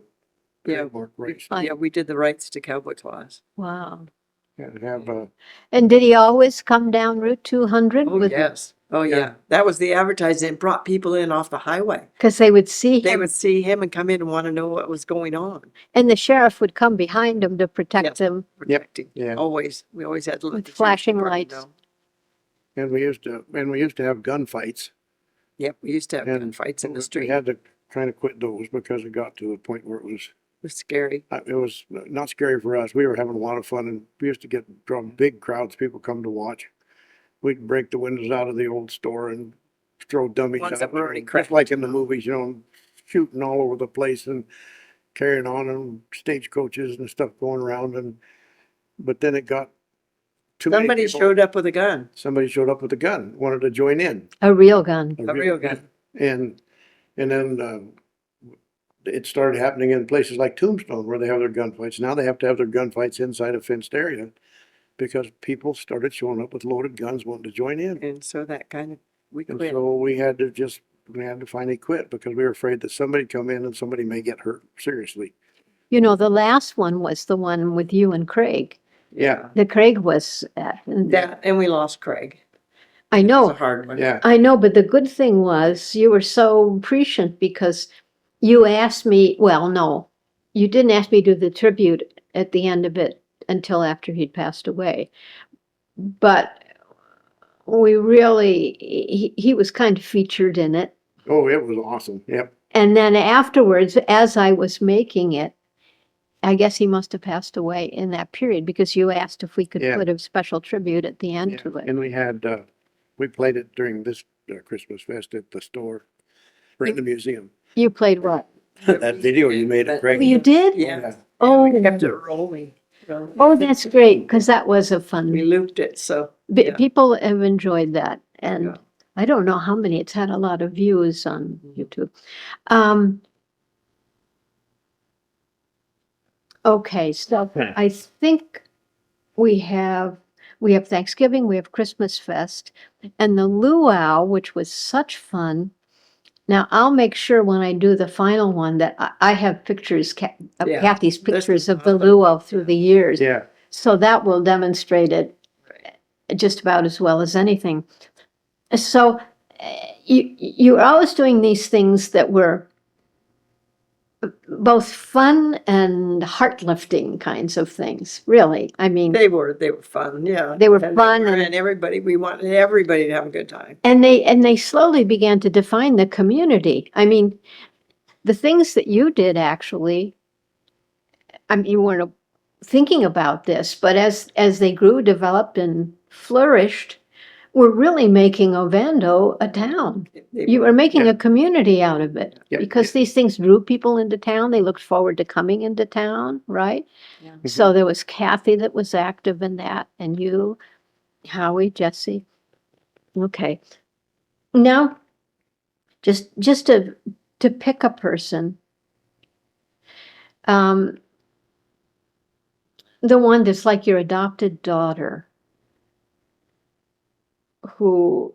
Yeah. trademark rights. Fine. yeah, we did the rights to Cowboy Claus. Wow. And have, And did he always come down Route 200? Oh, yes. Oh, Yeah. yeah. That was the advertising. It brought people in off the highway. Because they would see They him, would see him and come in and want to know what was going on. and the sheriff would come behind him to protect Yes. him. Protecting. Yeah. Always. We always had to let With the sheriff's flashing department lights. know. and we used to have gunfights. Yep, we used to have And gunfights in the We street. had to kind of quit those because it got to a point where It was scary. it was not scary for us. We were having a lot of fun and we used to get drum big crowds, people come to watch. we'd break the windows out of the old store and throw dummies Ones out that were there, already just cracked. like in the movies, you know, shooting all over the place and carrying on and stagecoaches and stuff going around but then it got too many Somebody people. showed up with a gun, Somebody showed up with a gun, wanted to join in. A real gun. a real gun. And then it started happening in places like Tombstone where they have their gunfights. Now they have to have their gunfights inside a fenced area because people started showing up with loaded guns wanting to join in. And so that kind of, we And quit. so we had to finally quit because we were afraid that somebody'd come in and somebody may get hurt seriously. You know, the last one was the one with you and Craig. Yeah. The Craig was at. That, and we lost Craig. I It was know. a hard one. Yeah. I know, but the good thing was you were so prescient because you asked me, well, no, you didn't ask me to do the tribute at the end of it until after he'd passed away. But we really, he was kind of featured in it. Oh, it was awesome. Yep. And then afterwards, as I was making it, I guess he must have passed away in that period because you asked if we could Yeah. put a special tribute at the end Yeah. to it. And we had, we played it during this Christmas fest at the store, right in the museum. You played what? That video you made of Craig. Oh, you did? Yeah. Oh. We kept it rolling. Oh, that's great, because that was a We fun, looped it, so. yeah. people have enjoyed that, and Yeah. I don't know how many, it's had a lot of views on Mhm. YouTube. Okay, so I think we have Thanksgiving, we have Christmas Fest, and the luau, which was such fun. Now, I'll make sure when I do the final one that I have pictures, of Yeah, Kathy's this pictures is of the awesome. luau through the years. Yeah. So that will demonstrate it Right. just about as well as anything. So you're always doing these things that were both fun and heart-lifting kinds of things, really. I mean, They were fun, yeah. They were fun and- And everybody, we wanted everybody to have a good time. and they slowly began to define the community. I mean, the things that you did actually, I mean, you weren't thinking about this, but as they grew, developed, and flourished, we're really making Ovando a town. You were making Yeah. a community out of it Yeah. because these things drew people into town. They looked forward to coming into town, right? Yeah. So there was Kathy that was active in that, and you, Howie, Jesse. Okay. Now, just to pick a person, the one that's like your adopted daughter, who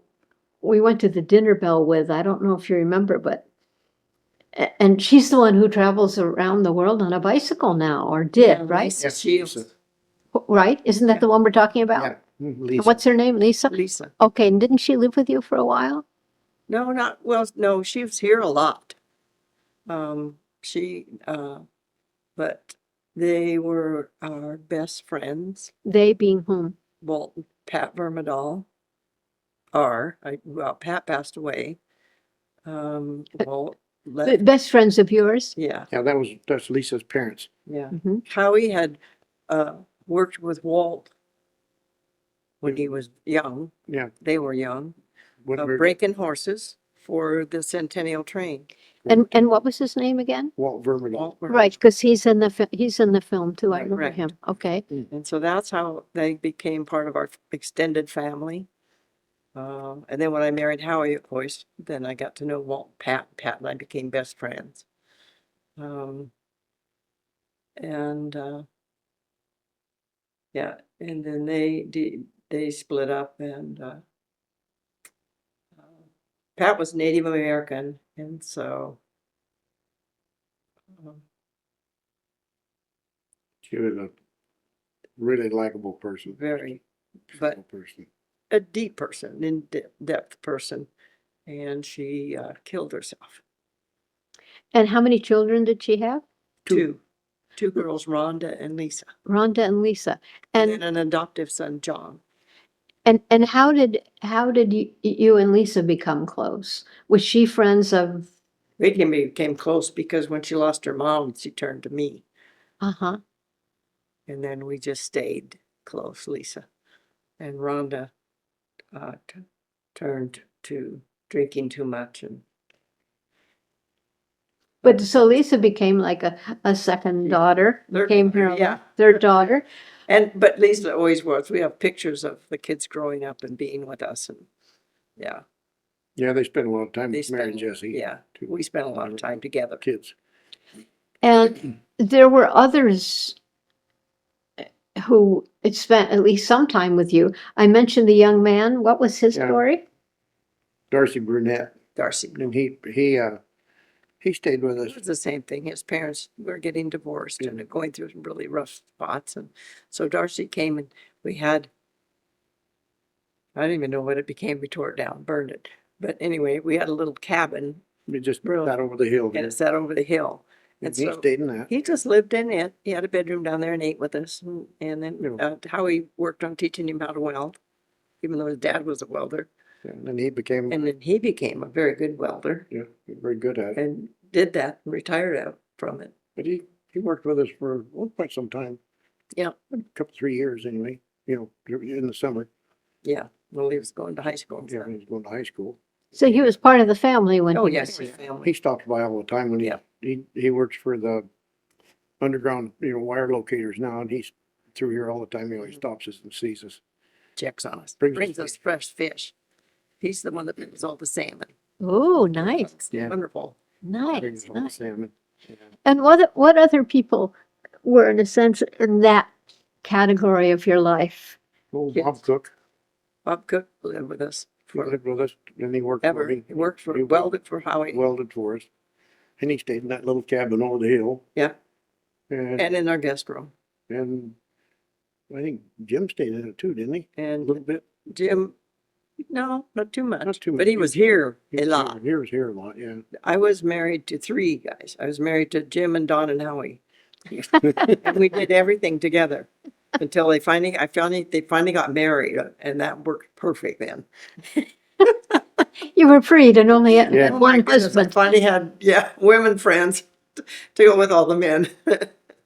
we went to the dinner bell with. I don't know if you remember, but and she's the one who travels around the world on a bicycle now, or did, Yeah, right? Lisa Yes, Shields. Lisa. Right? Isn't that the one we're talking about? Yeah. Lisa. What's her name? Lisa? Lisa. Okay, and didn't she live with you for a while? No, no, she was here a lot. But they were our best friends. They being whom? Walt, Pat Vermidal well, Pat passed away. Walt left, Best friends of yours? yeah, Yeah, that's Lisa's parents. yeah. Mhm. Howie had, worked with Walt when he was young. Yeah. They were young, When we're- breaking horses for the Centennial train. And what was his name again? Walt Vermidal. Walt Vermidal. Right, because he's in the film too. I Right. remember Correct. him. Okay. And so that's how they became part of our extended family. And then when I married Howie, of course, then I got to know Pat and I became best friends. Yeah, and then they split up, and Pat was Native American, and so She was a really likable person. very, Beautiful person. a deep person, in-depth person, and she killed herself. And how many children did she have? Two girls, Rhonda and Lisa, Rhonda and Lisa. and And then an adoptive son, John. and how did you and Lisa become close? Was she friends of? We became close because when she lost her mom, she turned to me, Uh-huh. and then we just stayed close, Lisa. And Rhonda turned to drinking too much and. But so Lisa became like a second daughter, Third became daughter, her yeah. third daughter. But Lisa always was. We have pictures of the kids growing up and being with us, and yeah, Yeah, they spent a lot of time they with Mary spent, and Jesse. yeah, too. we spent a lot of time together. Kids. And there were others who had spent at least some time with you. I mentioned the young man. What was his Yeah. story? Darcy Brunette, Darcy. and he stayed with It us. was the same thing. His parents were getting divorced and going through some really rough spots, and so Darcy came and we had. I don't even know what it became. We tore it down, burned it. But anyway, we had a little cabin, We just Really? got over the hill. and there. it sat over the hill. And And he so stayed in that. he just lived in it. He had a bedroom down there and ate with us. And then Yeah. Howie worked on teaching him how to weld, even though his dad was a welder. And then he became, And then he became a very good welder yeah, very good at it. and did that and retired out from it. But he worked with us for quite some time, Yeah, a couple, 3 years anyway, in the summer. yeah. Well, he was going to high school. and Yeah, stuff. when he was going to high school. So he was part of the family when Oh, he yes, was. his family. He stops by all the time when Yeah. he works for the underground, wire locators now, and he's through here all the time. He always stops us and sees us. Checks on us. Brings Brings us us fresh fish. He's the one that brings all the salmon. Oh, nice, It's Yeah. wonderful. nice, Brings all the nice. salmon. Yeah. And what other people were in a sense in that category of your life? Old Kids. Bob Cook, Bob Cook lived with us he lived with us, and he worked forever. for me. He worked for, He welded for Howie. welded for us. And he stayed in that little cabin over the hill. Yeah, And, and in our guest room. and I think Jim stayed in it too, didn't he? A And little bit. Jim, no, not too much. Not too But he much. was here He a was lot. He was here a lot, yeah. I was married to 3 guys. I was married to Jim and Don and Howie. And we did everything together until they finally got married, and that worked perfect then. You were freed and only had Yeah. Oh my one goodness, I husband. finally had, women friends to go with all the men.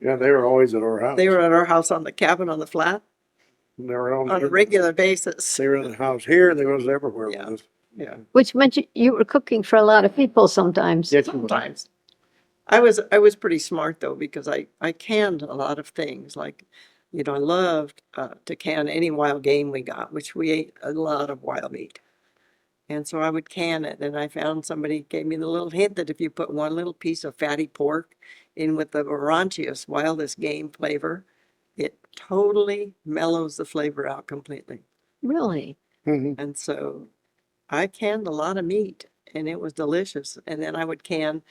Yeah, they were always at our house. They were at our house on the cabin on the flat They were on a regular basis. They were in the house here, they was everywhere Yeah. with us. Yeah. Which meant you were cooking for a lot of people sometimes. Yes, Sometimes. I was pretty smart though, because I canned a lot of things. Like, I loved to can any wild game we got, which we ate a lot of wild meat. And so I would can it, and I found somebody gave me the little hint that if you put one little piece of fatty pork in with the raunchiest, wildest game flavor, it totally mellows the flavor out completely. Really? Mhm. And so I canned a lot of meat, and it was delicious. And then I would can,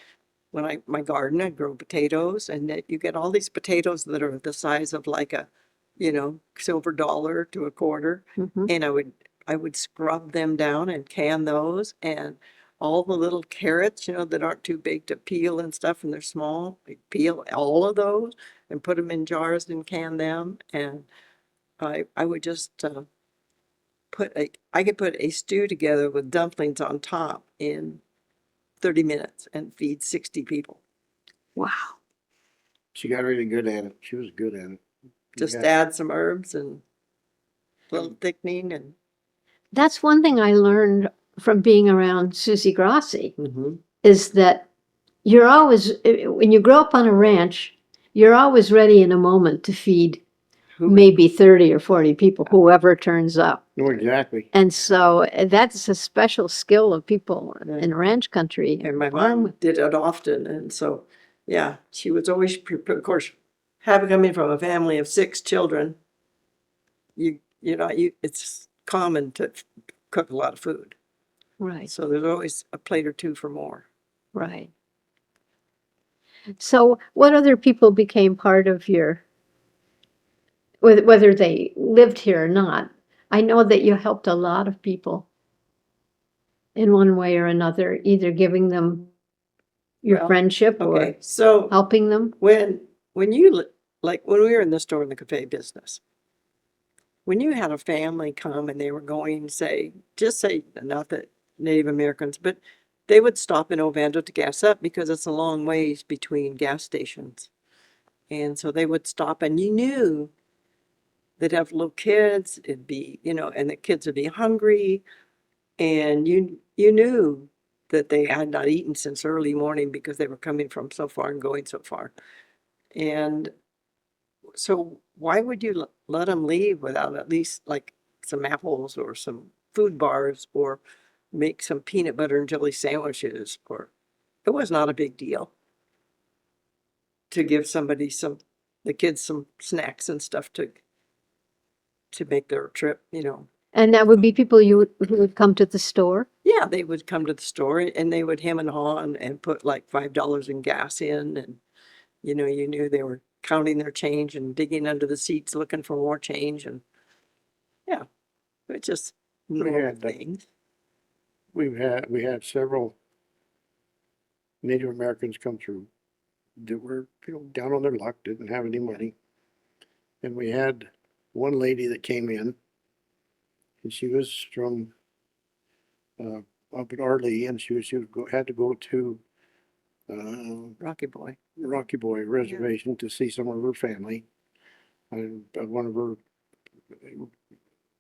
when my garden, I'd grow potatoes, and that you get all these potatoes that are the size of like a, silver dollar to a quarter. Mhm. And I would scrub them down and can those, and all the little carrots, that aren't too big to peel and stuff, and they're small. I peel all of those and put them in jars and can them. And I would just I could put a stew together with dumplings on top in 30 minutes and feed 60 people. Wow. She got really good at it. She was good at it. Just Yeah. add some herbs and a little thickening and. That's one thing I learned from being around Susie Grassi Mm-hmm. is that you're always, when you grow up on a ranch, you're always ready in a moment to feed maybe 30 or 40 people, whoever turns up. No, exactly. And so that's a special skill of people in ranch country. And my farm. mom did it often, and so, yeah, she was always, of course, coming from a family of 6 children, it's common to cook a lot of food. Right, So there's always a plate or 2 for more. right. So what other people became part of your, whether they lived here or not? I know that you helped a lot of people in one way or another, either giving them your Well, friendship or Okay, so helping them. when you, like, when we were in the store in the cafe business, when you had a family come and they were going, just say, not that Native Americans, but they would stop in Ovando to gas up because it's a long ways between gas stations. And so they would stop, and you knew they'd have little kids, it'd be, and the kids would be hungry, and you knew that they had not eaten since early morning because they were coming from so far and going so far. And so why would you let them leave without at least like some apples or some food bars or make some peanut butter and jelly sandwiches? Or it was not a big deal to give somebody the kids some snacks and stuff to make their trip, And that would be people who would come to the store? Yeah, they would come to the store and they would hem and haw and put like $5 in gas in, and you knew they were counting their change and digging under the seats looking for more change, and yeah, it's just normal had that. things. We had several Native Americans come through that were, down on their luck, didn't have any money. And we had one lady that came in, and she was from up at Arlee, and she had to go to Rocky Boy. Rocky Boy Reservation to see some of her family. And one of her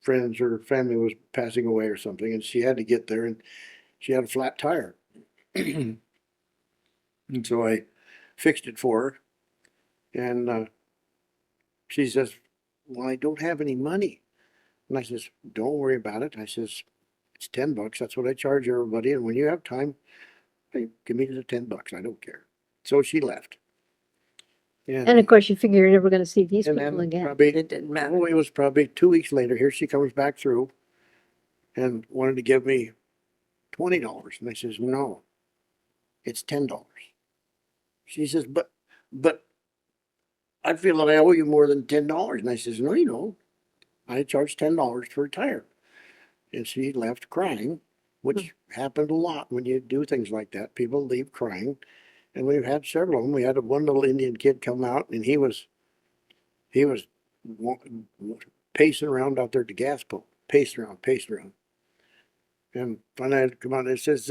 friends or family was passing away or something, and she had to get there, and she had a flat tire. And so I fixed it for her, and she says, well, I don't have any money. And I says, don't worry about it. I says, it's $10. That's what I charge everybody. And when you have time, hey, give me the $10. I don't care. So she left. And of course, you figure you're never going to see these and people then again. probably, It didn't matter. oh, it was probably 2 weeks later. Here she comes back through and wanted to give me $20. And I says, no, it's $10. She says, but I feel that I owe you more than $10. And I says, no, you don't. I charge $10 for a tire. And she left crying, which happened a lot when you do things like that. People leave crying. And we've had several of them. We had one little Indian kid come out, and he was pacing around out there at the gas pump, pacing around. And finally I had to come out and it says,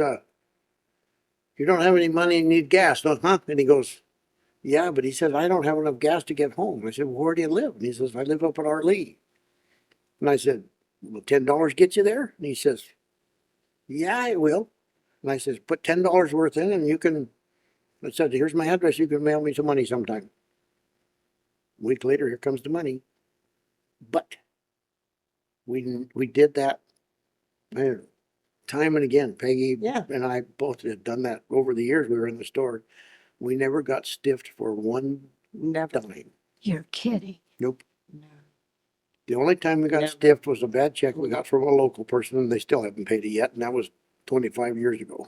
you don't have any money and need gas, huh? And he goes, yeah, but he said, I don't have enough gas to get home. I said, well, where do you live? And he says, I live up at Arlee. And I said, will $10 get you there? And he says, yeah, it will. And I says, put $10 worth in and you can, I said, here's my address. You can mail me some money sometime. A week later, here comes the money. But we did that time and again. Peggy and I both had done that over the years we were in the store. We never got stiffed for one dime. You're kidding. Nope. No. The only time we got stiffed was a bad check we got from a local person, and they still haven't paid it yet, and that was 25 years ago.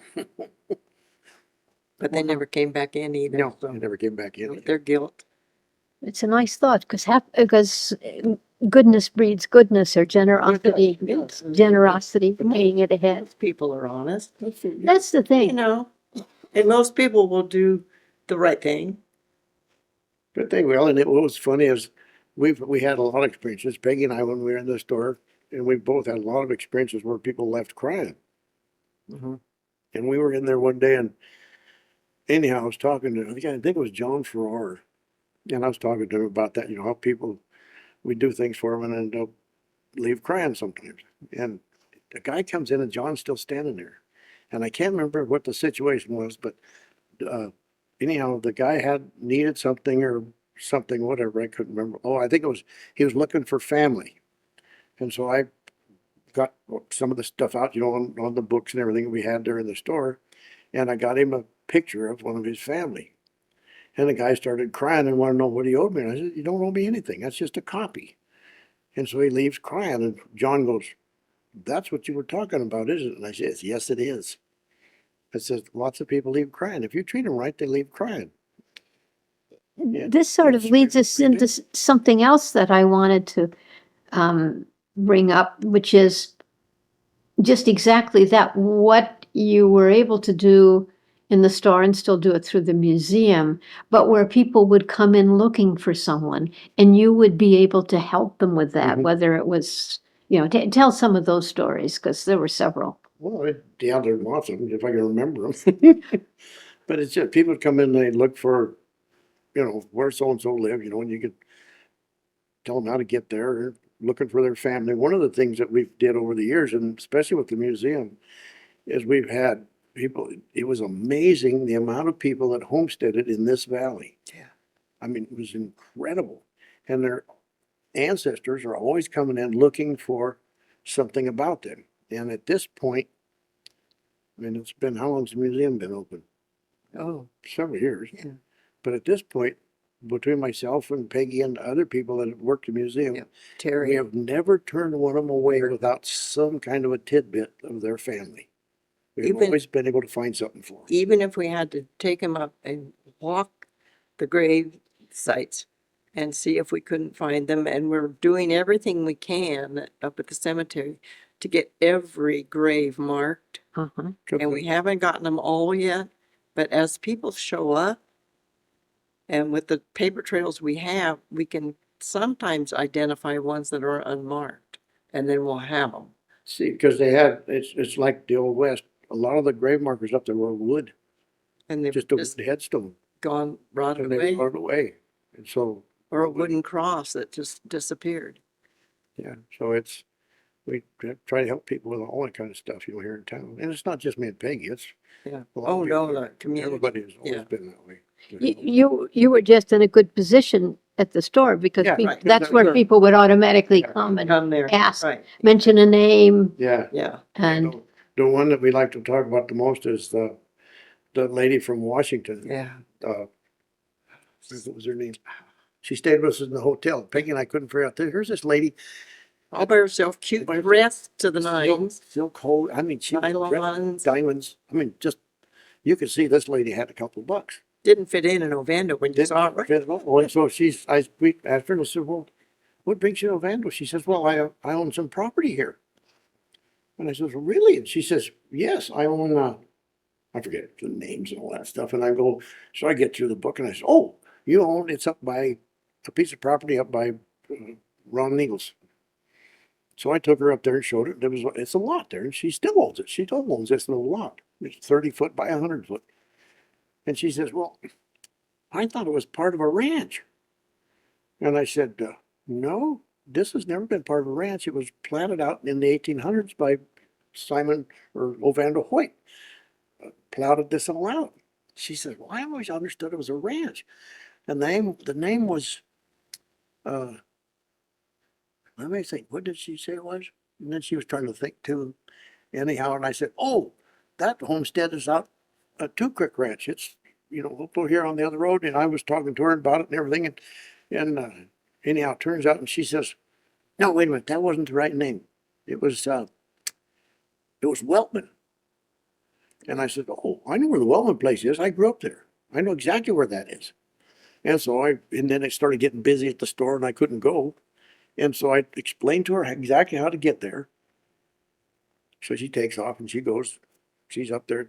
But they never came back in either. No, so they never came back in. their guilt. It's a nice thought because goodness breeds goodness, or generosity, Yes. generosity, paying it ahead. Most people are honest. That's the thing. And most people will do the right thing. Good thing, well, and what was funny is we had a lot of experiences, Peggy and I, when we were in the store, and we both had a lot of experiences where people left crying. Mhm. And we were in there one day, and anyhow, I was talking to, I think it was John Farrar, and I was talking to him about that, how people, we do things for them and they'll leave crying sometimes. And the guy comes in and John's still standing there. And I can't remember what the situation was, but anyhow, the guy needed something or something, whatever, I couldn't remember. Oh, I think he was looking for family. And so I got some of the stuff out, on the books and everything we had there in the store. And I got him a picture of one of his family. And the guy started crying and wanted to know what he owed me. And I said, you don't owe me anything. That's just a copy. And so he leaves crying. And John goes, that's what you were talking about, isn't it? And I said, yes, it is. I said, lots of people leave crying. If you treat them right, they leave crying. Yeah, this sort of leads us into something else that I wanted to bring up, which is just exactly that, what you were able to do in the store and still do it through the museum, but where people would come in looking for someone and you would be able to help them with that, whether it was, tell some of those stories, because there were several. Well, yeah, there's lots of them, if I can remember them. But it's just, people would come in and they'd look for, where so-and-so lived, and you could tell them how to get there, looking for their family. One of the things that we did over the years, and especially with the museum, is we've had people, it was amazing the amount of people that homesteaded in this valley. Yeah. I mean, it was incredible. And their ancestors are always coming in looking for something about them. And at this point, I mean, it's been, how long's the museum been open? Oh, Several years. yeah. But at this point, between myself and Peggy and other people that have worked the museum, Yeah. we Terry, have never turned one of them away without some kind of a tidbit of their family. We've Even- always been able to find something for them. even if we had to take him up and walk the grave sites and see if we couldn't find them, and we're doing everything we can up at the cemetery to get every grave marked, Uh-huh. and we haven't gotten them all yet, but as people show up, and with the paper trails we have, we can sometimes identify ones that are unmarked, and then we'll have them. See, because they had, it's like the Old West. A lot of the grave markers up there were wood, And they've just a just wood headstone, gone, rotted and they away, rotted away. And so, or a wooden cross that just disappeared. yeah, so it's, we try to help people with all that kind of stuff, here in town. And it's not just me and Peggy, it's Yeah. a lot of Oh, people. no, the community. Everybody has always Yeah. been that way. You were just in a good position at the store because Yeah, peop- right. that's where Sure. people would automatically Yeah. come and Come there, ask, right, mention a name, Yeah. yeah. and The one that we like to talk about the most is the lady from Washington. Yeah. What was her name? She stayed with us in the hotel. Peggy and I couldn't figure out, here's this lady. All by herself, cute By herself. dress to the nines, Silk hole, I mean, she was dressed in nylons. diamonds. I mean, just, you could see this lady had a couple of bucks. Didn't fit in Ovando when you Didn't saw her. fit at all. Well, and so we asked her, and I said, well, what brings you to Ovando? She says, well, I own some property here. And I says, well, really? And she says, yes, I own, I forget the names and all that stuff. And I go, so I get through the book and I said, oh, you own, it's up by, a piece of property up by Ron Neagle's. So I took her up there and showed her, it's a lot there, and she still owns it. She still owns this little lot. It's 30 foot by 100 foot. And she says, well, I thought it was part of a ranch. And I said, no, this has never been part of a ranch. It was planted out in the 1800s by Simon or Ovando Hoyt. Plowed this all out. She said, well, I always understood it was a ranch. And the name was, let me think, what did she say it was? And then she was trying to think too. Anyhow, and I said, oh, that homestead is out at Two Creek Ranch. It's, over here on the other road. And I was talking to her about it and everything. And anyhow, it turns out, and she says, no, wait a minute, that wasn't the right name. It was Weltman. And I said, oh, I know where the Weltman place is. I grew up there. I know exactly where that is. And so and then it started getting busy at the store and I couldn't go. And so I explained to her exactly how to get there. So she takes off and she goes, she's up there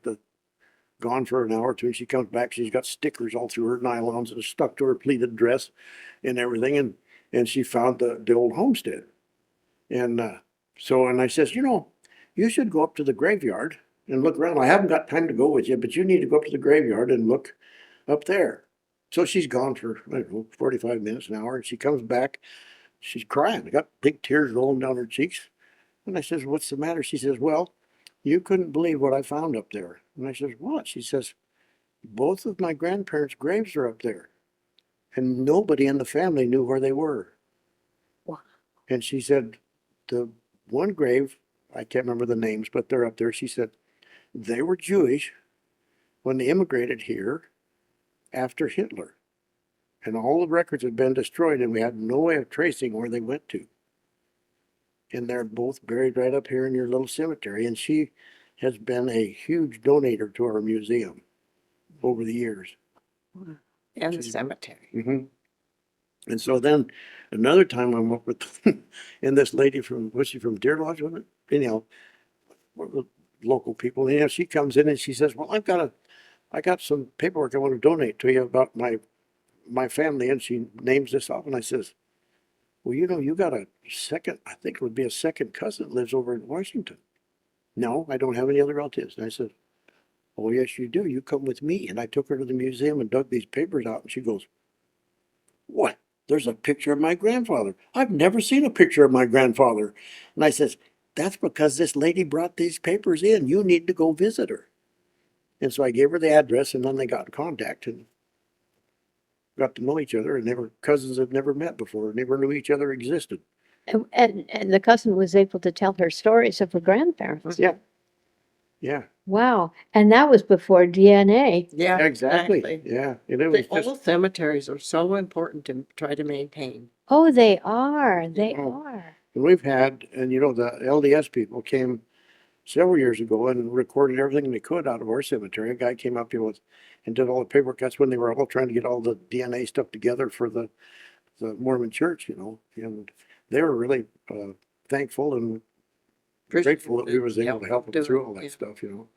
gone for an hour or two. And she comes back, she's got stickers all through her nylons and stuck to her pleated dress and everything. And she found the old homestead. And and I says, you should go up to the graveyard and look around. I haven't got time to go with you, but you need to go up to the graveyard and look up there. So she's gone for, I don't know, 45 minutes, an hour, and she comes back. She's crying. I got big tears rolling down her cheeks. And I says, what's the matter? She says, well, you couldn't believe what I found up there. And I says, what? She says, both of my grandparents' graves are up there. And nobody in the family knew where they were. Wow. And she said, the one grave, I can't remember the names, but they're up there. She said, they were Jewish when they immigrated here after Hitler. And all the records had been destroyed and we had no way of tracing where they went to. And they're both buried right up here in your little cemetery. And she has been a huge donator to our museum over the years. And the cemetery. Mm-hmm. And so then another time I'm up with, and this lady was she from Deer Lodge, wasn't it? Anyhow, one of the local people, and she comes in and she says, well, I got some paperwork I want to donate to you about my family. And she names this off. And I says, well, you got a second, I think it would be a second cousin that lives over in Washington. No, I don't have any other relatives. And I said, oh, yes, you do. You come with me. And I took her to the museum and dug these papers out. And she goes, what? there's a picture of my grandfather. I've never seen a picture of my grandfather. And I says, that's because this lady brought these papers in. You need to go visit her. And so I gave her the address, and then they got in contact and got to know each other. And they were cousins that never met before, never knew each other existed. And the cousin was able to tell her stories of her grandparents. Yeah. Yeah. Wow. And that was before DNA. Yeah, Exactly. Yeah. And it was The just, old cemeteries are so important to try to maintain. Oh, they are. They Oh. are. and we've had, and you know, the LDS people came several years ago and recorded everything they could out of our cemetery. A guy came up here with, and did all the paperwork. That's when they were all trying to get all the DNA stuff together for the Mormon church, you know, and they were really thankful and grateful that we was able to help them through all that stuff, you know.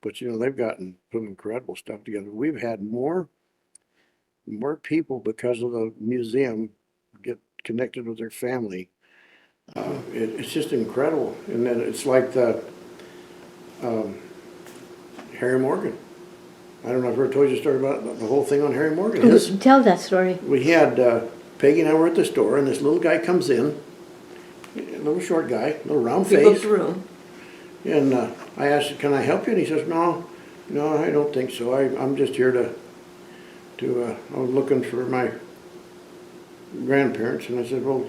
But you know, they've gotten some incredible stuff together. We've had more people because of the museum get connected with their family. It's just incredible. And then it's like the Harry Morgan. I don't know if I've ever told you a story about the whole thing on Harry Morgan. Tell that story. We had, Peggy and I were at the store, and this little guy comes in, a little short guy, little round He face. booked a room. And I asked, can I help you? And he says, no, I don't think so. I'm just here to I was looking for my grandparents. And I said, well,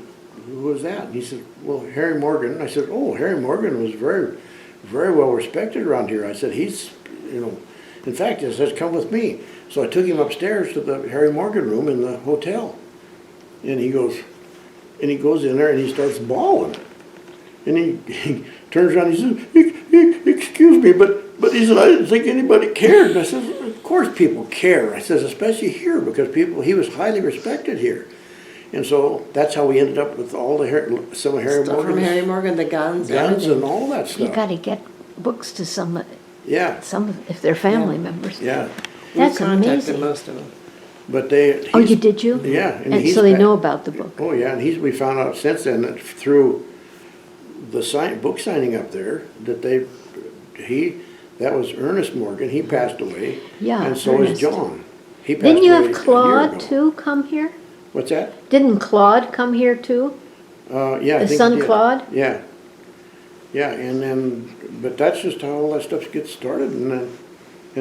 who was that? And he said, well, Harry Morgan. And I said, oh, Harry Morgan was very, very well respected around here. I said, he's, you know, in fact, he says, come with me. So I took him upstairs to the Harry Morgan room in the hotel. And he goes in there and he starts bawling. And he turns around and he says, excuse me, but he said, I didn't think anybody cared. And I said, of course people care. I says, especially here, because he was highly respected here. And so that's how we ended up with all some of Harry Stuff from Harry Morgan, the guns and all that stuff. You got to get books to some if they're family members. Yeah. That's we contacted amazing. most of them. But did you? Yeah. And so they know about the book. Oh, yeah. And we found out since then that through the book signing up there that that was Ernest Morgan. He passed away. Yeah. And so Ernest. is John. He passed Didn't you away have a year Claude ago. too come here? What's that? Didn't Claude come here too? Yeah. I The think son he did. Claude? Yeah. Yeah. And then, but that's just how all that stuff gets started. And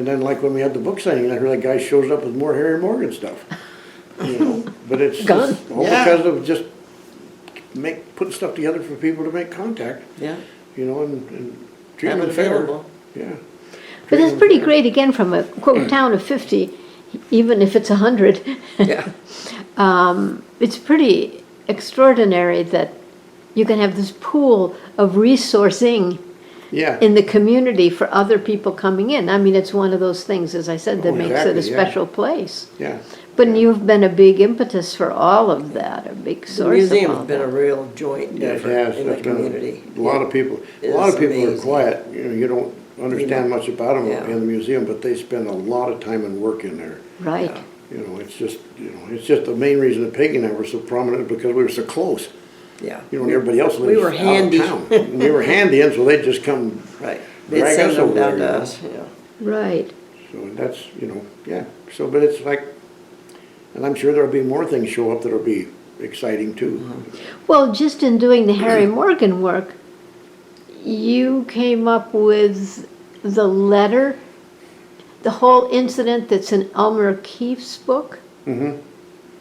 then like when we had the book signing, I heard that guy shows up with more Harry Morgan stuff. You know, but it's Gun. just all because of just putting stuff together for people to make contact. Yeah. You know, and treat Have them it fair. available. Yeah. But it's pretty great, again, from a quote town of 50, even if it's 100. Yeah. It's pretty extraordinary that you can have this pool of resourcing Yeah. in the community for other people coming in. I mean, it's one of those things, as I said, that Oh, makes it a exactly, yeah. special place. Yeah. But you've been a big impetus for all of that, a big The source of all museum's been a that. real joint Yeah, it effort has. in the It's been community. a lot of people. A It lot of is people are amazing. quiet. You know, you don't understand much about them Yeah. in the museum, but they spend a lot of time and work in there. Right. Yeah. You know, it's just the main reason that Peggy and I were so prominent because we were so close. Yeah. You know, and everybody else We lives were out handy. of town. And we were handy, and so they'd just come Right. They'd drag send us them over down there, to you know. us, yeah. Right. So that's, you know, yeah. So, but it's like, and I'm sure there'll be more things show up that'll be exciting too. Well, just in doing the Harry Morgan work, you came up with the letter, the whole incident that's in Elmer Keefe's book. Mm-hmm.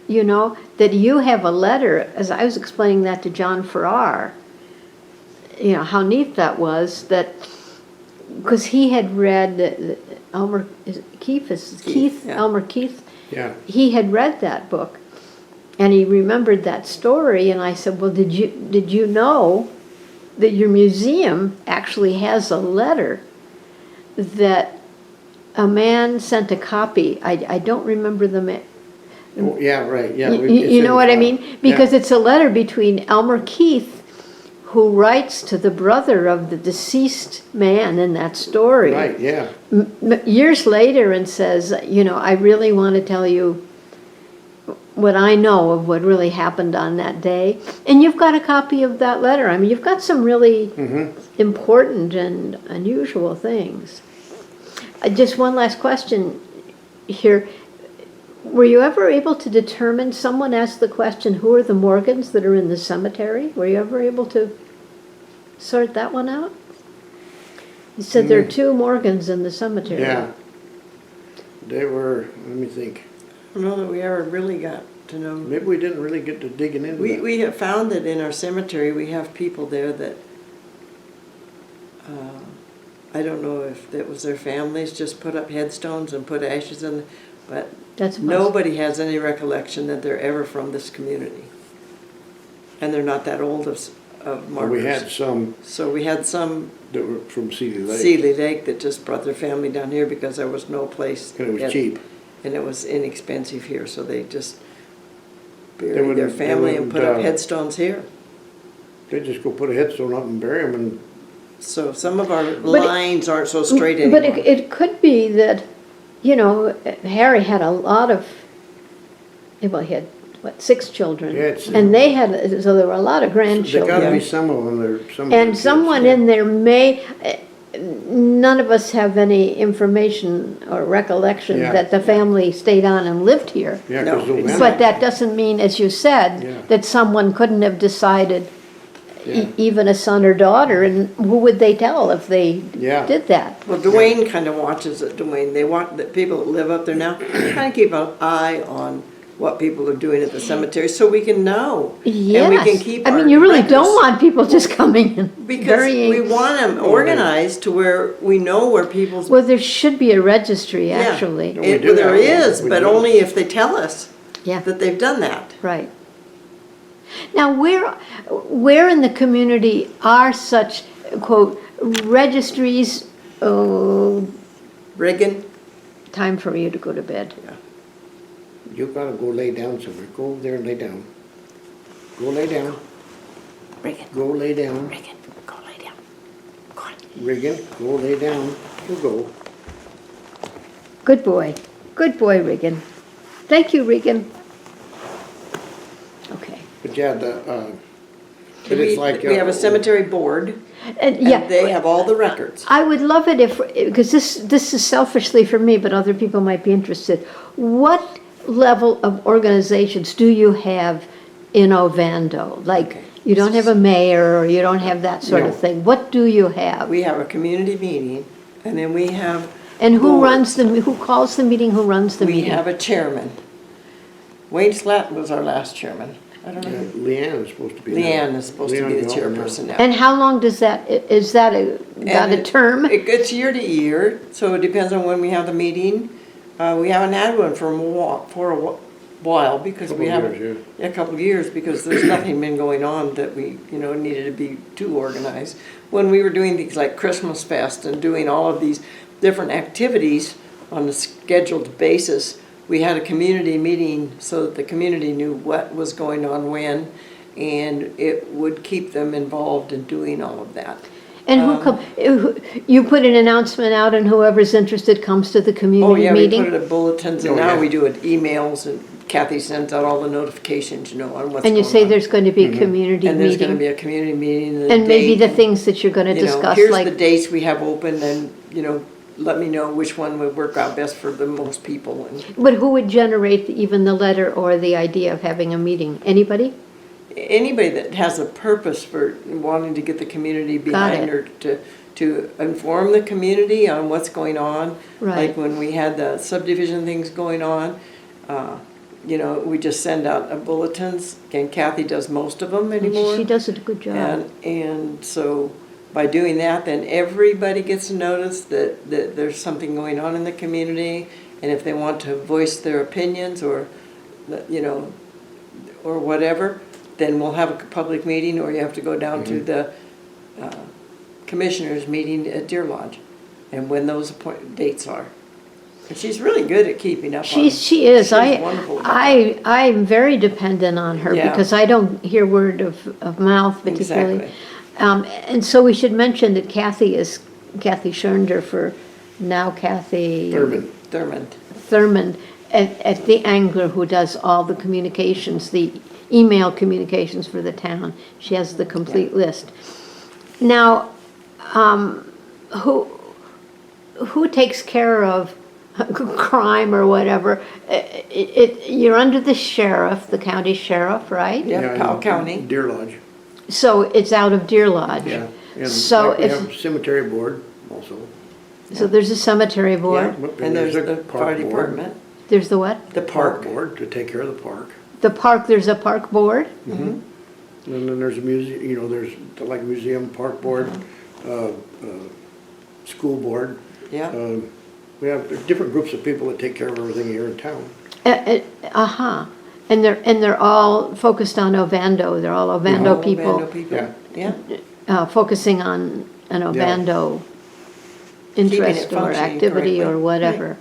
You know, that you have a letter, as I was explaining that to John Farrar, you know, how neat that was, that, because he had read Elmer Keith, yeah. Elmer Keith, Yeah. he had read that book, and he remembered that story, and I said, well, did you know that your museum actually has a letter that a man sent a copy, I don't remember the man. Oh, yeah, right, yeah. You know what I mean? Because it's a letter between Elmer Keith, who writes to the brother of the deceased man in that story. Right, yeah. Years later, and says, you know, I really want to tell you what I know of what really happened on that day. And you've got a copy of that letter. I mean, you've got some really important and unusual things. Just one last question here. Were you ever able to determine, someone asked the question, who are the Morgans that are in the cemetery? Were you ever able to sort that one out? You said there are two Morgans in the cemetery. Yeah. They were, let me think. I don't know that we ever really got to know. Maybe we didn't really get to digging into that. We have found that in our cemetery, we have people there that, I don't know if that was their families, just put up headstones and put ashes in, but That's possible. nobody has any recollection that they're ever from this community. And they're not that old of But markers. we had some So we had some that were from Sealy Lake. Sealy Lake that just brought their family down here because there was no place. And it was at- cheap. And it was inexpensive here, so they just They buried their wouldn't- they family and put up wouldn't, headstones here. They just go put a headstone up and bury them, and So some of our lines aren't so straight But anymore. it could be that, you know, Harry had a lot of, well, he had, what, 6 children? Yeah, it's- And they had, so there were a lot of there grandchildren. gotta be some of them, some of And the kids. someone in there may, none of us have any information or recollection Yeah. that the family stayed on and lived here. Yeah, No, 'cause the exactly. But that doesn't mean, as you said, Yeah. that someone couldn't have decided, Yeah. even a son or daughter, and who would they tell if they Yeah. did that? Well, Dwayne kind of watches it, Dwayne. They want, the people that live up there now, kind of keep an eye on what people are doing at the cemetery so we can know. Yes. And we can keep I mean, our you really records. don't want people just coming and Because burying. we want them organized to where we know where people's. Well, there should be a registry, Yeah. actually. We do There have one. is, We but do. only if they tell us Yeah, that they've done that. right. Now, where in the community are such, quote, registries? Oh, Reagan? time for you to go to bed. You gotta go lay down somewhere. Go over there and lay down. Go lay down. Reagan, Go lay down. Reagan, go lay down. Go on. Regan, go lay down. You go. Good boy. Good boy, Regan. Thank you, Regan. Okay. But yeah, but it's like. We have a cemetery board, And and yeah, they have all the records. I would love it if, because this is selfishly for me, but other people might be interested. What level of organizations do you have in Ovando? Like, Okay. you don't have a mayor, or you don't have that sort No. of thing. What do you have? We have a community meeting, and then we have. And who boards. runs who calls the meeting, who runs the We meeting? have a chairman. Wayne Slatton was our last chairman. I don't know. Yeah, Leanne is supposed to be. Leanne is supposed to be the Leanne Galton now. chairperson now. And how long does that, is that got a term? It gets year to year, so it depends on when we have the meeting. We haven't had one for a while because we Couple haven't. years, A couple of years because there's nothing been going on that we, needed to be too organized. When we were doing things like Christmas Fest and doing all of these different activities on a scheduled basis, we had a community meeting so that the community knew what was going on when, and it would keep them involved in doing all of that. And you put an announcement out and whoever's interested comes to the Oh, community yeah, we put it meeting? at bulletins, and Oh, now yeah. we do it emails, and Kathy sends out all the notifications, on what's going on. And you say there's going to be a community And there's gonna meeting? be a community meeting, And maybe the date, things that you're going to you know, discuss, here's the like, dates we have open, and, let me know which one would work out best for the most people. And but who would generate even the letter or the idea of having a meeting? Anybody? anybody that has a purpose for wanting to get the community behind her to inform the community on what's going on. Right. Like when we had the subdivision things going on, we just send out bulletins, and Kathy does most of them anymore. She does a good job. And so by doing that, then everybody gets a notice that there's something going on in the community, and if they want to voice their opinions or whatever, then we'll have a public meeting, or you have to go down to the commissioners meeting at Deer Lodge, and when those dates are. And she's really good at keeping up on. She is. She's wonderful about that. I'm very dependent on her Yeah. because I don't hear word of mouth particularly. Exactly. And so we should mention that Kathy is Kathy Schoender for now Kathy Thurmond at the Angler, who does all the communications, the email communications for the town. She has the complete list. Now, who takes care of crime or whatever, you're under the sheriff, the county sheriff, right? Yeah, Powell in County. Deer Lodge. So it's out of Deer Lodge. Yeah. And So like we if, have cemetery board also. so there's a cemetery board, Yeah, and there's a the park fire board. department, there's the what? the Park park. board to take care of the park. The park, there's a park board? And then there's a museum, you know, there's like museum, park board, school board. Yeah, We have different groups of people that take care of everything here in town. Uh-huh. And they're all focused on Ovando, they're all Ovando all people, Ovando people. Yeah. focusing on an Ovando interest or functioning activity or correctly. whatever.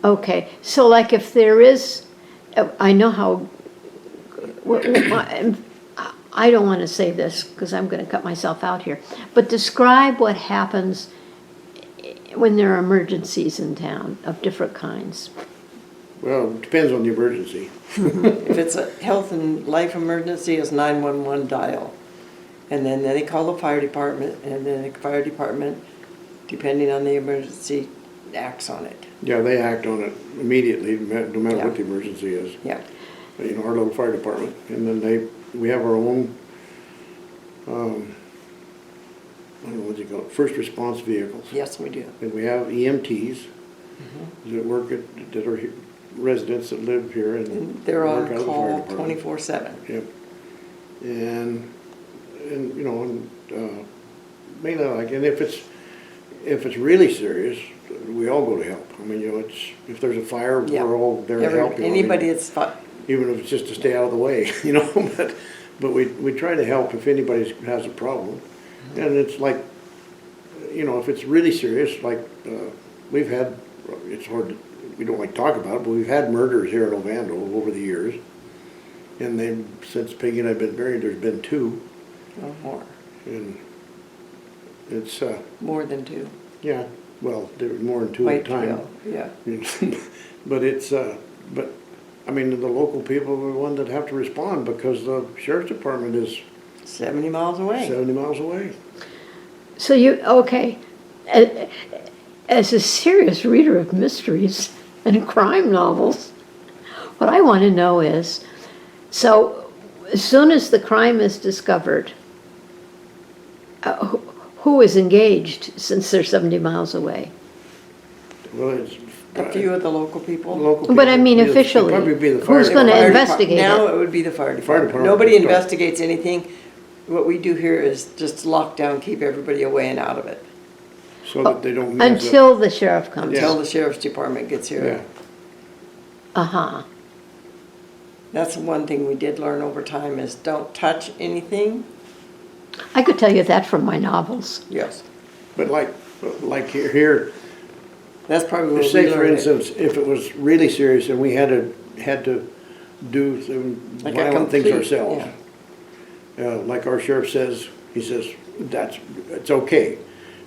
Okay, so like if there is, I know how, I don't want to say this because I'm going to cut myself out here, but describe what happens when there are emergencies in town of different kinds. Well, it depends on the emergency. If it's a health and life emergency, it's 911 dial. And then they call the fire department, and then the fire department, depending on the emergency, acts on it. Yeah, they act on it immediately, no matter Yeah. what the emergency is. Yeah, You know, our little fire department. And then we have our own, I don't know what you call it, first response vehicles. yes, we do. And we have EMTs that work that are residents that live here and And they're work on out of the fire call department. 24/7. Yep. And you know, mainly like, and if it's really serious, we all go to help. I mean, you know, if there's a fire, Yeah. we're all there to help. You know, I mean, Anybody that's even if it's just to stay out of the way, you know, but we try to help if anybody has a problem. And it's like, you know, if it's really serious, like, we've had, it's hard, we don't like to talk about it, but we've had murders here in Ovando over the years. And then, since Peggy and I have been married, there's been 2. or more, And it's, more than 2. yeah, well, there were more than 2 at a Quite time. yeah. But it's, but, I mean, the local people are the ones that have to respond because the sheriff's department is 70 miles away. 70 miles away. So okay, as a serious reader of mysteries and crime novels, what I want to know is, so as soon as the crime is discovered, who is engaged since they're 70 miles away? Well, it's. A few of the local people. Local But I people. mean It'd officially, probably be the fire who's gonna department. investigate Now it? it would be the fire Fire department. department Nobody would start. investigates anything. What we do here is just lock down, keep everybody away and out of it, So that they don't mess up. Until the sheriff comes. Yeah. until the sheriff's department gets Yeah, here. Uh-huh. That's one thing we did learn over time is don't touch anything. I could tell you that from my novels. Yes. but like here, That's probably where we say for learned it. instance, if it was really serious and we had to do some Like a violent things complete- ourselves. Like our sheriff says, he says, it's okay.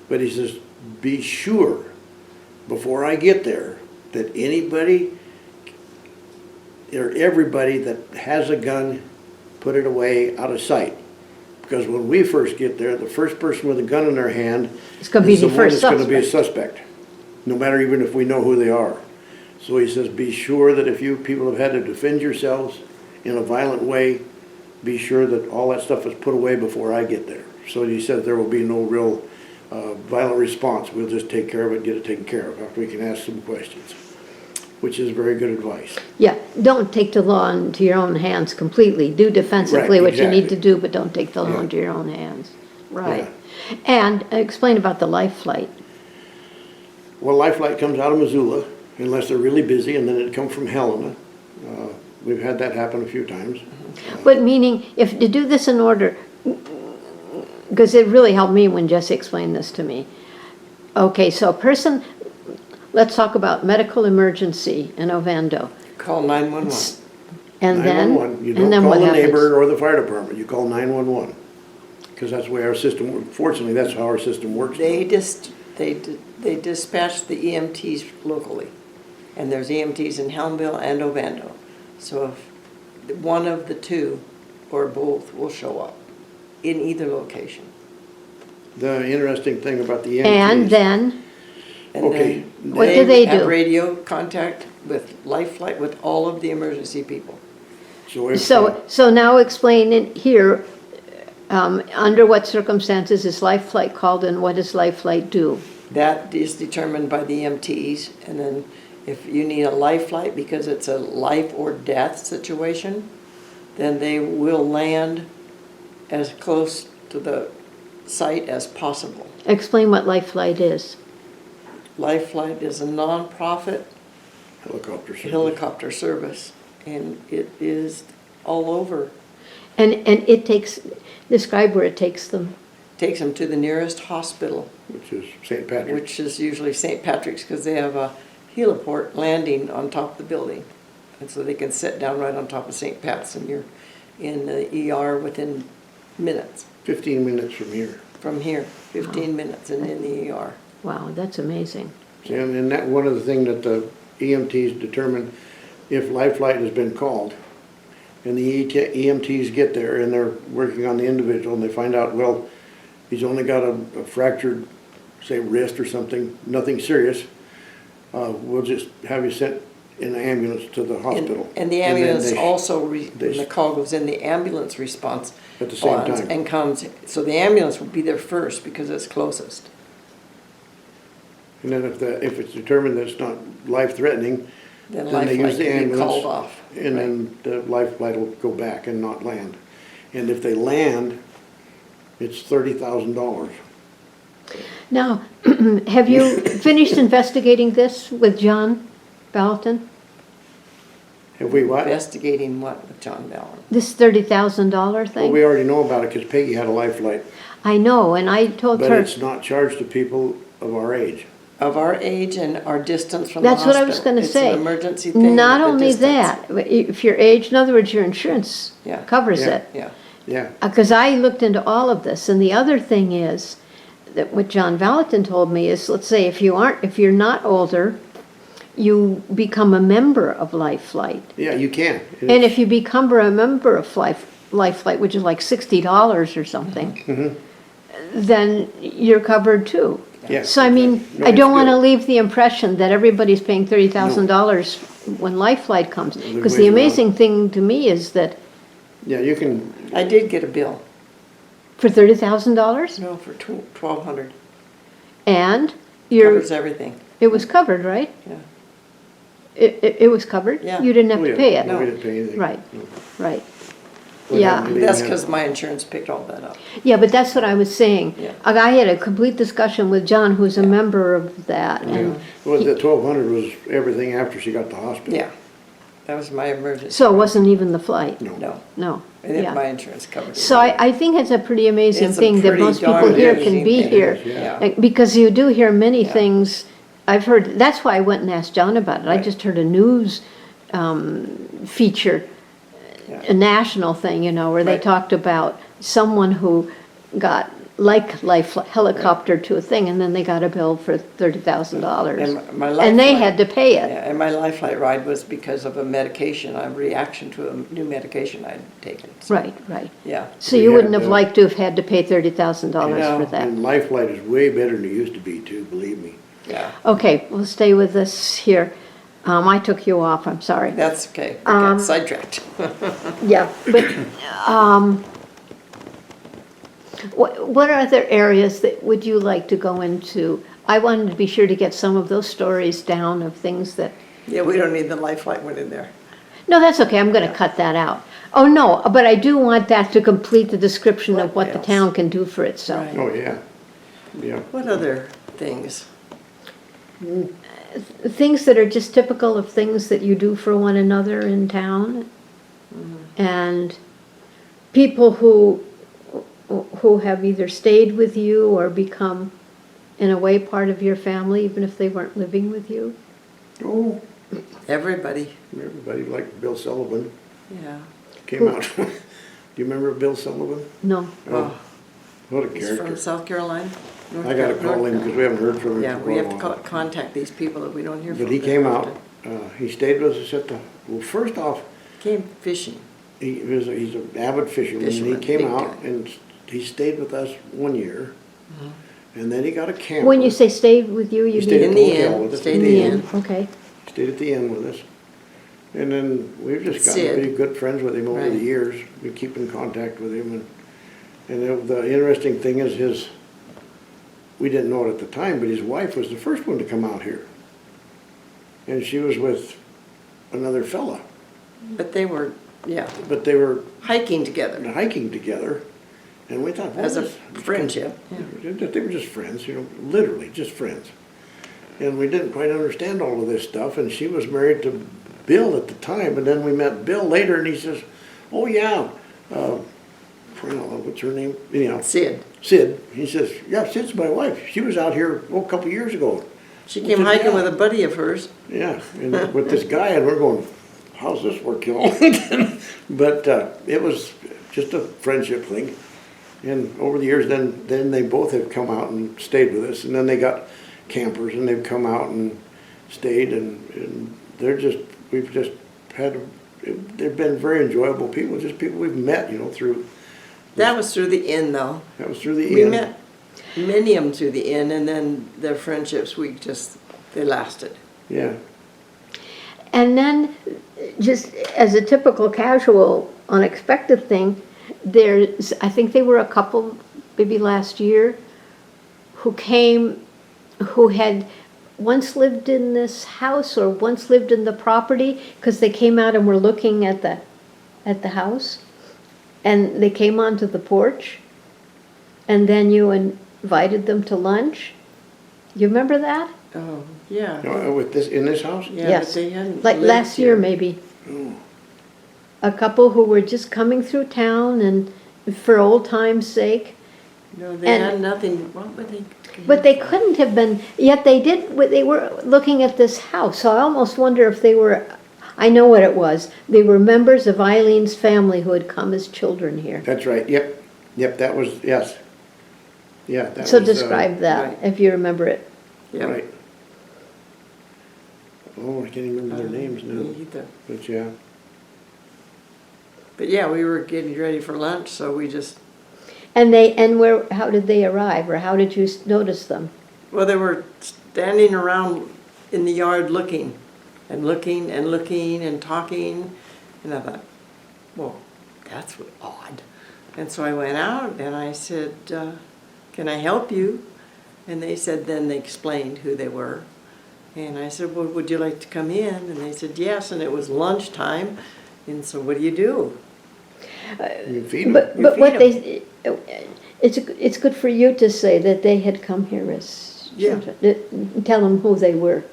But he says, be sure before I get there that anybody or everybody that has a gun, put it away out of sight. Because when we first get there, the first person with a gun in their hand It's gonna be is the one first that's gonna be a suspect. suspect, no matter even if we know who they are. So he says, be sure that if you people have had to defend yourselves in a violent way, be sure that all that stuff is put away before I get there. So he says there will be no real violent response. We'll just take care of it, get it taken care of after we can ask some questions, which is very good advice. Yeah, don't take the law into your own hands completely. Do defensively Right, what you need to exactly. do, but don't take the law Yeah. into your own hands. Right. And explain about the life flight. Well, Life Flight comes out of Missoula, unless they're really busy, and then it comes from Helena. We've had that happen a few times. But meaning, if to do this in order, because it really helped me when Jesse explained this to me. Okay, so a person, let's talk about medical emergency in Ovando. Call 911. And then, 911. You and don't then call what the happens? neighbor or the fire department, you call 911. Because that's the way our system, fortunately, that's how our system works. They dispatch the EMTs locally. And there's EMTs in Helmville and Ovando. So if one of the two or both will show up in either location. The interesting thing about the EMTs. And then, And Okay. then What do they have do? radio contact with Life Flight, with all of the emergency people. So if, So now explain in here, under what circumstances is Life Flight called and what does Life Flight do? That is determined by the EMTs, and then if you need a life flight because it's a life or death situation, then they will land as close to the site as possible. Explain what Life Flight is. Life Flight is a non-profit helicopter service. service, and it is all over. And it takes, describe where it takes them. Takes them to the nearest hospital, Which is St. Patrick's. which is usually St. Patrick's, because they have a heliport landing on top of the building. And so they can sit down right on top of St. Pat's, and you're in the ER within minutes 15 minutes from here. from here, 15 minutes and in the ER. Wow, that's amazing. And that, one of the things that the EMTs determine, if life flight has been called, and the EMTs get there and they're working on the individual and they find out, well, he's only got a fractured, say, wrist or something, nothing serious, we'll just have you sent in an ambulance to the hospital. And the then ambulance they- also, when the call goes in, the ambulance response At the same time. and comes, so the ambulance will be there first because it's closest. And then if it's determined that it's not life-threatening, Then then Life they Flight use the can be ambulance. called off. And then the life flight will go back and not land. And if they land, it's $30,000. Now, have you finished investigating this with John Balton? Have we what? Investigating what with John Ballard? This $30,000 Well, thing? we already know about it because Peggy had a life flight, I know, and I told but her, it's not charged to people of our age. Of our age and our distance from the that's hospital. what I was gonna say. It's an emergency thing. Not with the only distance. that, but if your age, in other words, your insurance Yeah. covers Yeah. it. Yeah, Yeah, Because I looked into all of this, and the other thing is, that what John Valentin told me is, let's say if you're not older, you become a member of Life Flight. yeah, you can. And if you become a member of Life Flight, which is like $60 or something, then you're covered too. Yeah. So I mean, No, I don't it's want to good. leave the impression that everybody's paying $30,000 when Life Flight comes. There's Because ways the around. amazing thing to me is that Yeah, you can, I did get a bill, for $30,000, no, for $1,200. and Covers everything, it was covered, right? yeah. It was covered? Yeah. You didn't have oh, to yeah, pay it? no, we didn't pay anything. Right. No. Right. We Yeah. didn't That's have- because my insurance picked all that up. Yeah, but that's what I was saying. Yeah. I had a complete discussion with John, who's a Yeah. member of that, and Well, the 1,200 was everything after she got to the hospital. Yeah, that was my emergency. so it wasn't even the flight? No. No, No, and then yeah. my insurance covered it. So I think it's a pretty amazing It's a thing that pretty most people darn here amazing can be thing. here. Yeah. Like, because you do hear many Yeah. things, I've heard, that's why I went and asked John about it. I Right. just heard a news feature, Yeah. a national thing, where they Right. talked about someone who got life helicopter to a thing, and then they got a bill for $30,000. And my life And they flight- had to pay it. Yeah, and my Life Flight ride was because of a medication, a reaction to a new medication I'd taken. So, Right, right. Yeah, So We you had, wouldn't have liked to have had to pay $30,000 No. for that. And life flight is way better than it used to be too, believe me. yeah, Okay, we'll stay with this here. I took you off, I'm sorry. that's okay. I got sidetracked. Yeah, but, what other areas that would you like to go into? I wanted to be sure to get some of those stories down of things that, Yeah, we don't need the Life Flight one in there. no, that's okay, I'm gonna cut that out. Oh, no, but I do want that to complete the description of what the What else? town can do for itself. Right. Oh, yeah. Yeah. What other things? Things that are just typical of things that you do for one another in town. And people who have either stayed with you or become, in a way, part of your family, even if they weren't living with you. Oh, Everybody, everybody liked Bill Sullivan. yeah. Came out. Do you remember Bill Sullivan? No. Oh, What a he's from character. South Carolina? North I gotta Carolina? call him because we haven't heard from him Yeah, for we quite a have to while. contact these people that we don't hear from. But he very came out, often. he stayed with us at the, well, first off, Came fishing. he's an avid fisherman, and he Fisherman, came big out guy. and he stayed with us 1 year. And then he got a camper. When you say stayed with you, you He stayed mean? at In the the hotel inn, with us. stayed In in the the end, inn. okay. Stayed at the inn with us. And then we've just gotten Sid. pretty good friends with him over the Right. years. We keep in contact with him. The interesting thing is we didn't know it at the time, but his wife was the first one to come out here. And she was with another fella. But they were, yeah, But they were hiking together hiking together. And we thought, as a this- friendship. Yeah. They were just friends, literally just friends. And we didn't quite understand all of this stuff. And she was married to Bill at the time. And then we met Bill later, and he says, "Oh yeah, what's her name? Anyhow, Sid. Sid." He says, "Yeah, Sid's my wife. She was out here a couple years ago." She We came said, hiking "Yeah." with a buddy of hers. Yeah, and with this guy, and we're going, "How's this work, But it was just a friendship thing. And over the years, then they both have come out and stayed with us. And then they got campers, and they've come out and stayed. And we've just had, they've been very enjoyable people, just people we've met, through. That was through the inn, though. That was through the inn. We met many of them through the inn, and then their friendships, they lasted. Yeah. And then, just as a typical casual, unexpected thing, I think they were a couple, maybe last year, who had once lived in this house or once lived in the property, because they came out and were looking at the house, and they came onto the porch, and then you invited them to lunch. You remember that? Oh, yeah. In this house? Yeah, Yes. but they hadn't Like lived last year, here. maybe. Oh. A couple who were just coming through town and for old time's sake. No, they And- had nothing, what would they? But they couldn't have been, yet they were looking at this house. So I almost wonder if they were, I know what it was. They were members of Eileen's family who had come as children here. That's right, yep, that was, yes. Yeah, that was. So describe that, right. if you remember it. Yeah. Right. Oh, I can't even remember their names now, Me either. but yeah. But yeah, we were getting ready for lunch, so we just, And how did they arrive, or how did you notice them? well, they were standing around in the yard looking and looking and looking and talking. And I thought, well, that's odd. And so I went out and I said, can I help you? And they said, then they explained who they were. And I said, well, would you like to come in? And they said, yes. And it was lunchtime. And so what do you do? You feed them. But You what feed it's good for you to say that they had come here as Yeah. children. Tell them who they were.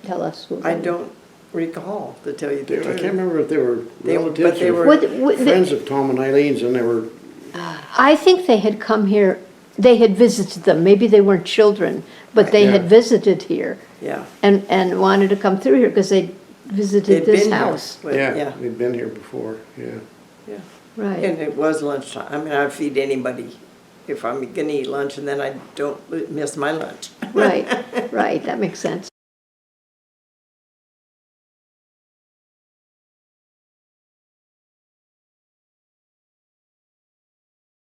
Tell us who they I were. don't recall, to tell you the I truth. can't remember if they were They- but relatives they or were- friends of Tom and Eileen's, and they were, I think they had come here, they had visited them. Maybe they weren't children, but they had Yeah. visited here Yeah. and wanted to come through here because they visited They'd this been here. house. But, yeah, they'd been here before, yeah. Yeah. Right. And it was lunchtime. I mean, I feed anybody if I'm gonna eat lunch, and then I don't miss my lunch. Right, right, that makes sense.